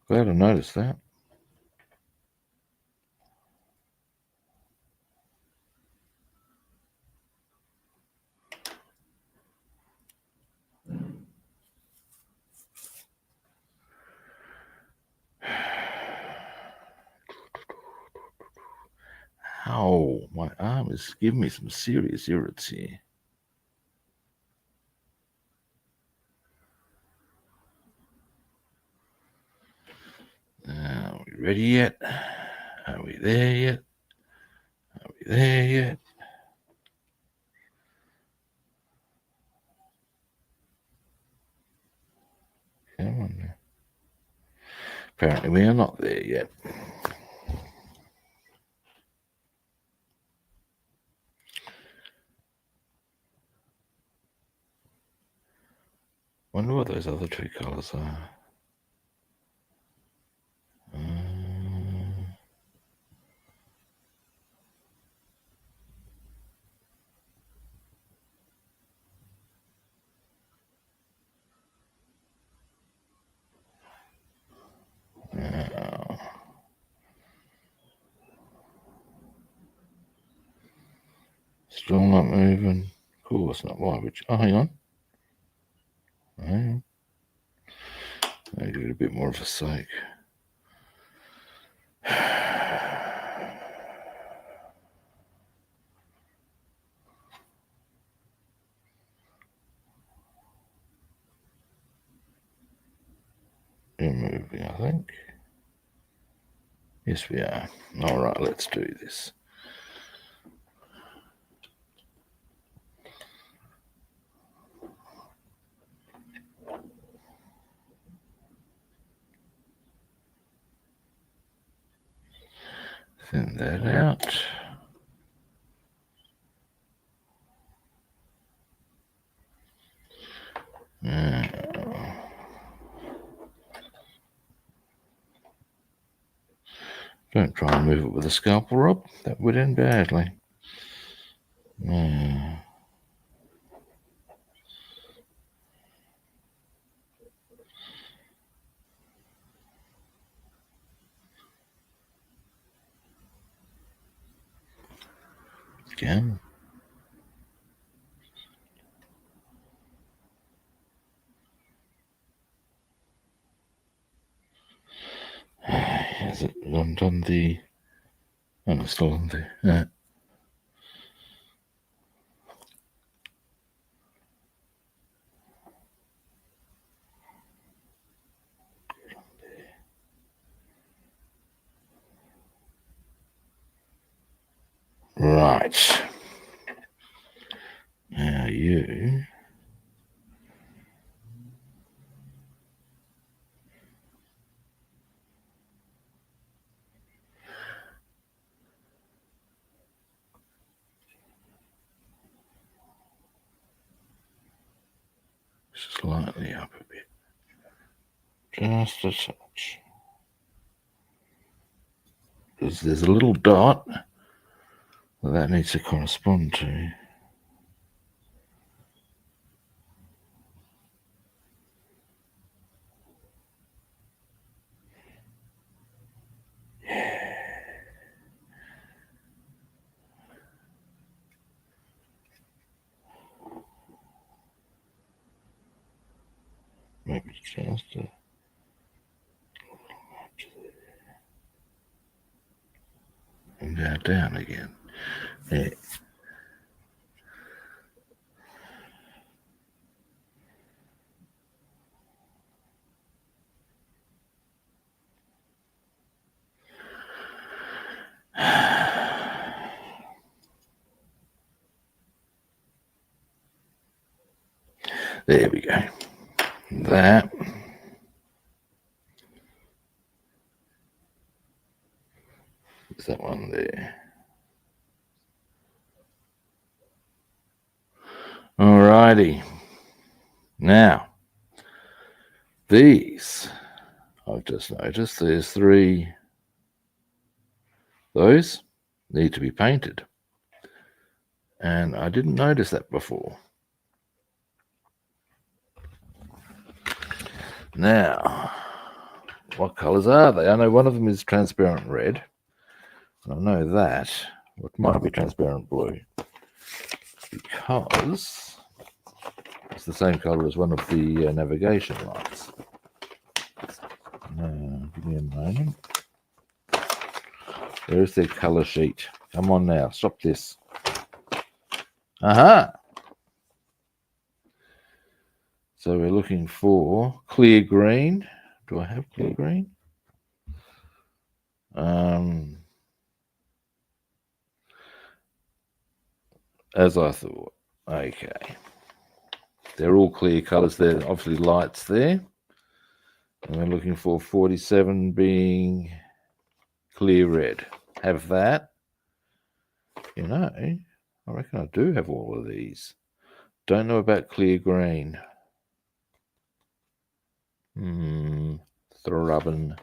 Glad I noticed that. Ow, my arm is giving me some serious irrits here. Are we ready yet? Are we there yet? Are we there yet? Come on now. Apparently we are not there yet. Wonder what those other 2 colours are. Still not moving. Of course not. Why would you? Oh, hang on. Hang on. I'll give it a bit more of a sake. We're moving, I think. Yes, we are. All right, let's do this. Thin that out. Don't try and move it with a scalpel, Rob. That would end badly. Again. Has it done the... Oh, it's still on there. Right. Right. Now you. Slightly up a bit. Just a touch. Because there's a little dot that needs to correspond to. Maybe just a and go down again. Yeah. There we go. That. Is that one there? Alrighty. Now, these, I've just noticed there's 3. Those need to be painted. And I didn't notice that before. Now, what colours are they? I know one of them is transparent red. I know that. What might be transparent blue? Because it's the same colour as one of the navigation lights. Give me a moment. Where's their colour sheet? Come on now, stop this. Aha! So we're looking for clear green. Do I have clear green? As I thought. Okay. They're all clear colours there. Obviously lights there. And we're looking for 47 being clear red. Have that. You know, I reckon I do have all of these. Don't know about clear green. Thrubbing.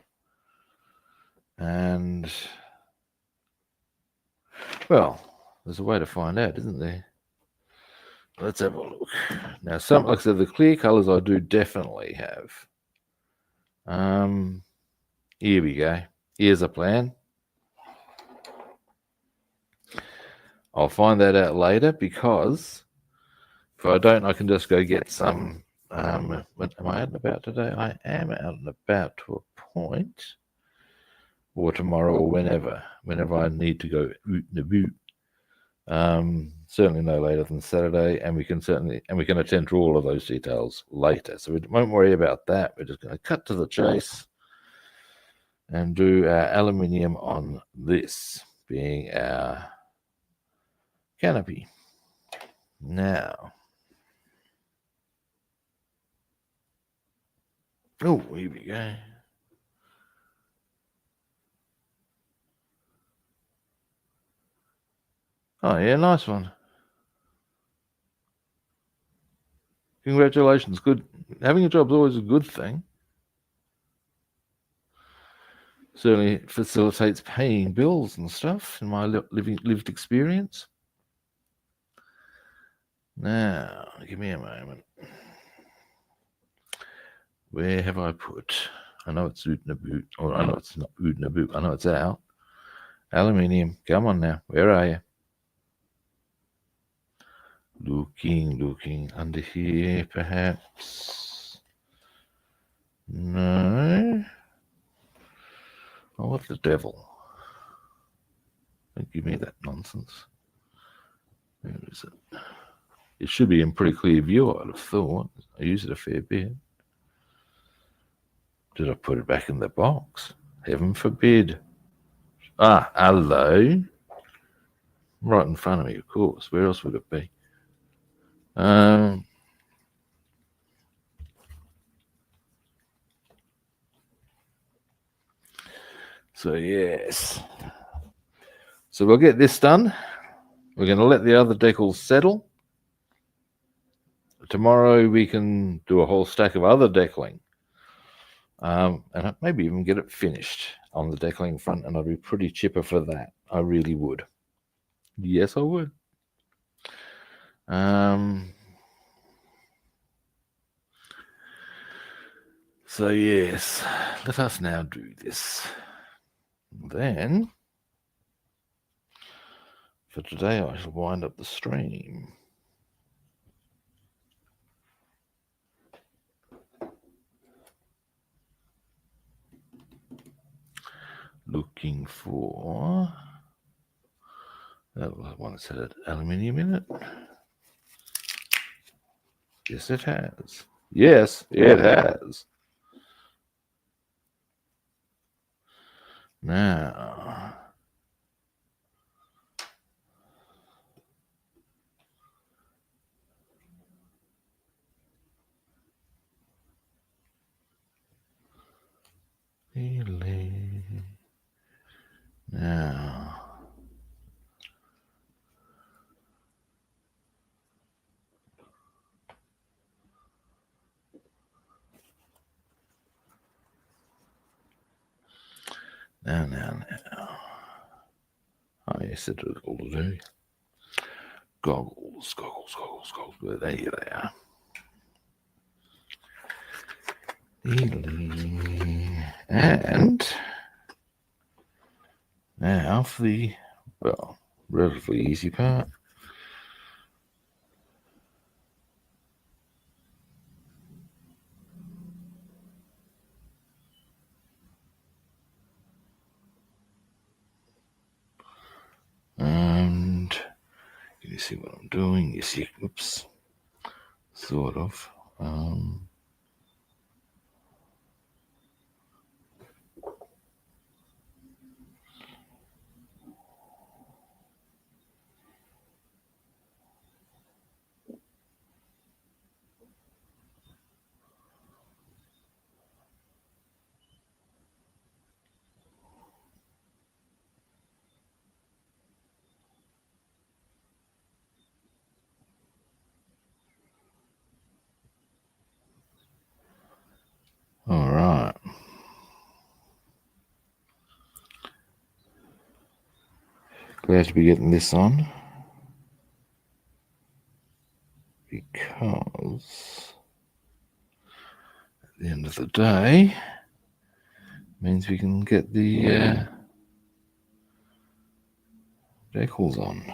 And, well, there's a way to find out, isn't there? Let's have a look. Now, like I said, the clear colours I do definitely have. Here we go. Here's a plan. I'll find that out later because if I don't, I can just go get some. Am I out and about today? I am out and about to a point, or tomorrow, or whenever I need to go out and about. Certainly no later than Saturday, and we can attend to all of those details later. So we won't worry about that. We're just going to cut to the chase and do our aluminium on this, being our canopy. Now, oh, here we go. Oh, yeah, nice one. Congratulations. Good. Having a job is always a good thing. Certainly facilitates paying bills and stuff in my lived experience. Now, give me a moment. Where have I put? I know it's out and about, or I know it's not out and about. I know it's out. Aluminium. Come on now. Where are you? Looking under here, perhaps. No. Oh, what the devil? Don't give me that nonsense. Where is it? It should be in pretty clear view, I'd have thought. I use it a fair bit. Did I put it back in the box? Heaven forbid. Ah, hello. Right in front of me, of course. Where else would it be? So yes. So we'll get this done. We're going to let the other decals settle. Tomorrow we can do a whole stack of other decaling. And maybe even get it finished on the decaling front, and I'd be pretty chipper for that. I really would. Yes, I would. So yes, let us now do this. Then, for today, I shall wind up the stream. Looking for that one that said aluminium in it. Yes, it has. Yes, it has. Now, now, now. Oh, yes, it will do. Goggles. Well, there they are. And now for the, well, relatively easy part. And can you see what I'm doing? You see, oops, sort of. All right. Glad to be getting this on, because at the end of the day means we can get the decals on.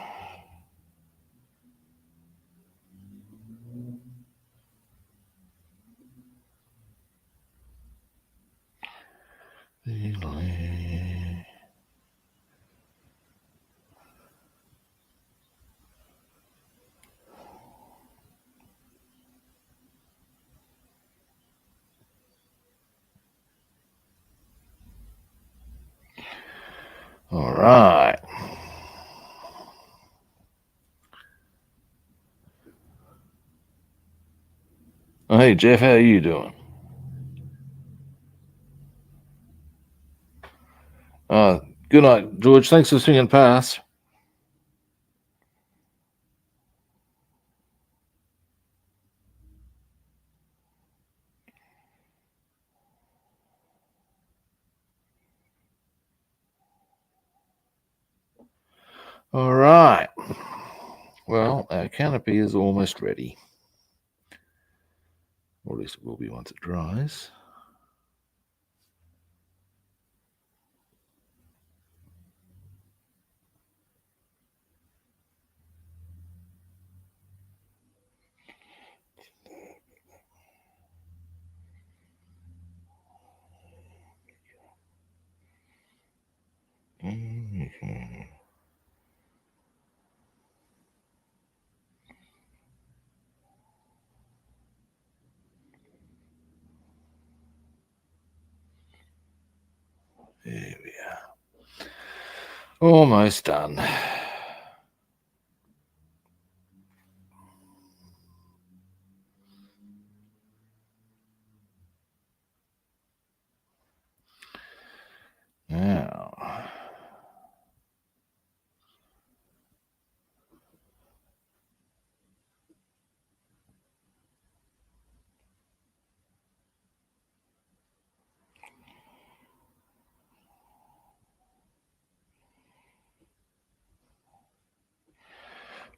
All right. Oh, hey, Jeff, how are you doing? Good night, George. Thanks for swinging past. All right. Well, our canopy is almost ready. Or at least it will be once it dries. There we are. Almost done.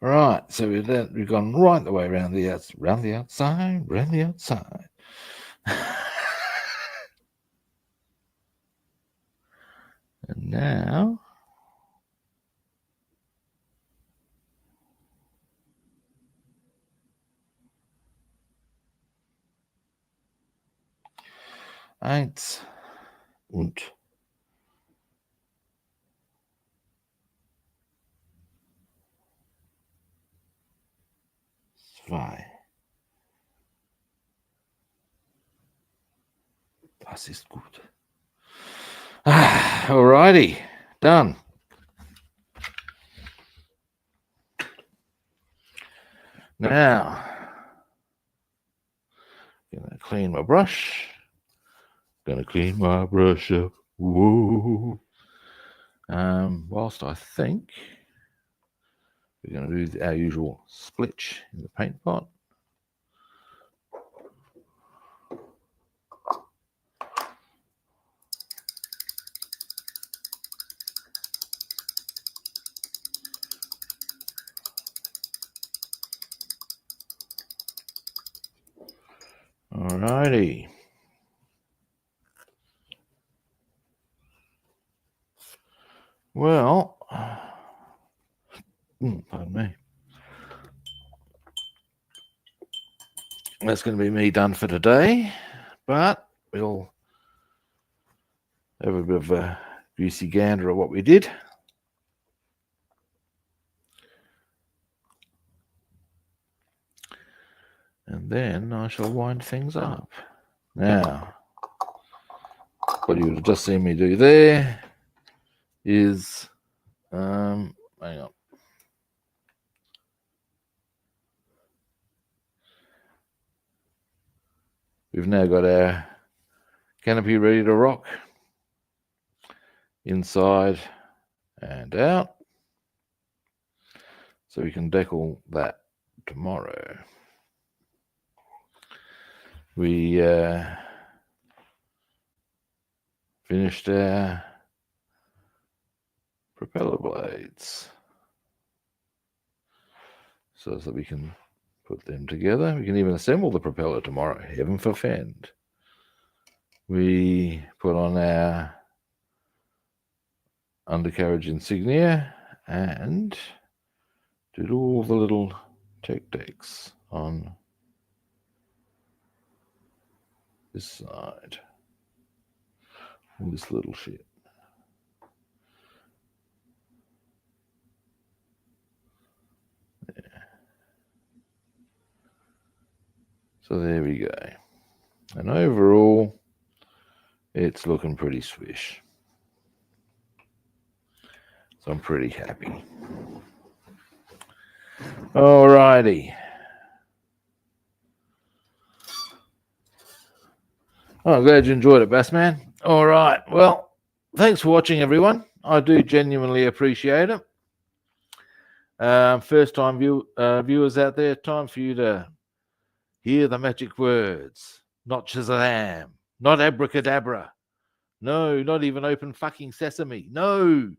Right, so we've gone right the way around the outside, round the outside. And now eins und zwei. Das ist gut. Alrighty, done. Now, gonna clean my brush. Gonna clean my brush up. Whoa. Whilst I think we're going to do our usual splitch in the paint pot. Alrighty. Well, pardon me. That's going to be me done for today, but we'll have a bit of a goosey gander of what we did. And then I shall wind things up. Now, what you've just seen me do there is, hang on. We've now got our canopy ready to rock, inside and out, so we can decal that tomorrow. We finished our propeller blades so that we can put them together. We can even assemble the propeller tomorrow, heaven forfend. We put on our undercarriage insignia and did all the little tech decks on this side. All this little shit. Yeah. So there we go. And overall, it's looking pretty swish. So I'm pretty happy. Alrighty. Oh, I'm glad you enjoyed it, Bassman. All right. Well, thanks for watching, everyone. I do genuinely appreciate it. First-time viewers out there, time for you to hear the magic words. Not Shazam, not abracadabra. No, not even open fucking sesame. No,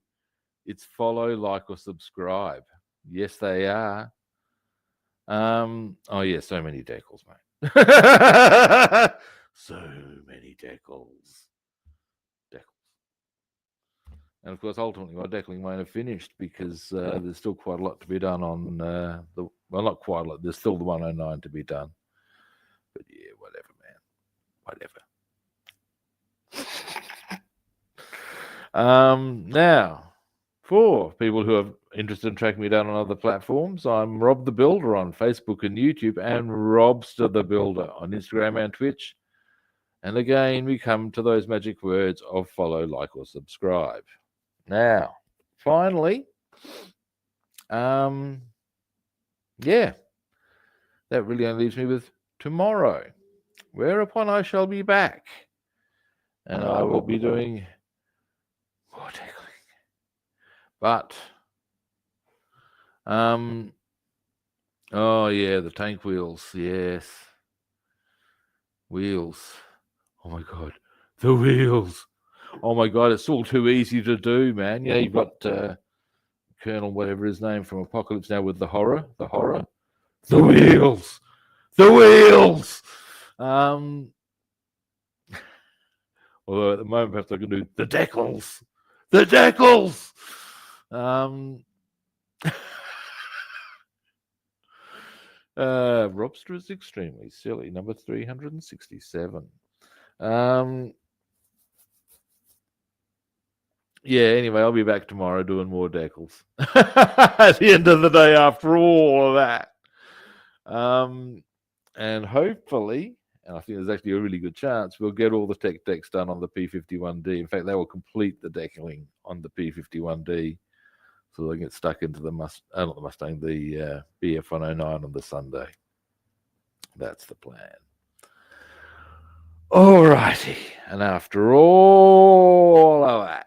it's follow, like, or subscribe. Yes, they are. Oh, yeah, so many decals, mate. So many decals. And of course, ultimately, my decaling won't have finished because there's still quite a lot to be done on well, not quite a lot. There's still the 109 to be done. But yeah, whatever, man. Whatever. Now, for people who are interested in tracking me down on other platforms, I'm Rob the Builder on Facebook and YouTube, and Robster the Builder on Instagram and Twitch. And again, we come to those magic words of follow, like, or subscribe. Now, finally, yeah, that really only leaves me with tomorrow, whereupon I shall be back, and I will be doing more decaling. But, oh yeah, the tank wheels, yes, wheels. Oh my God, the wheels. Oh my God, it's all too easy to do, man. Yeah, you've got Colonel, whatever his name from Apocalypse Now with the horror, the wheels, the wheels. Although at the moment, perhaps I can do the decals, the decals. Robster is extremely silly. Number 367. Yeah, anyway, I'll be back tomorrow doing more decals. At the end of the day, after all of that. And hopefully, and I think there's actually a really good chance, we'll get all the tech decks done on the P-51D. In fact, they will complete the decaling on the P-51D. So they'll get stuck into the not the Mustang, the BF-109 on the Sunday. That's the plan. All righty. And after all of that,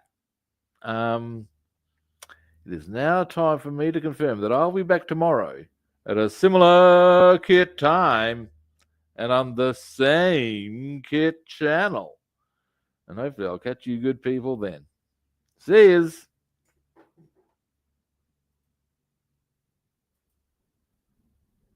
it is now time for me to confirm that I'll be back tomorrow at a similar kit time and on the same kit channel. And hopefully I'll catch you good people then. See yous.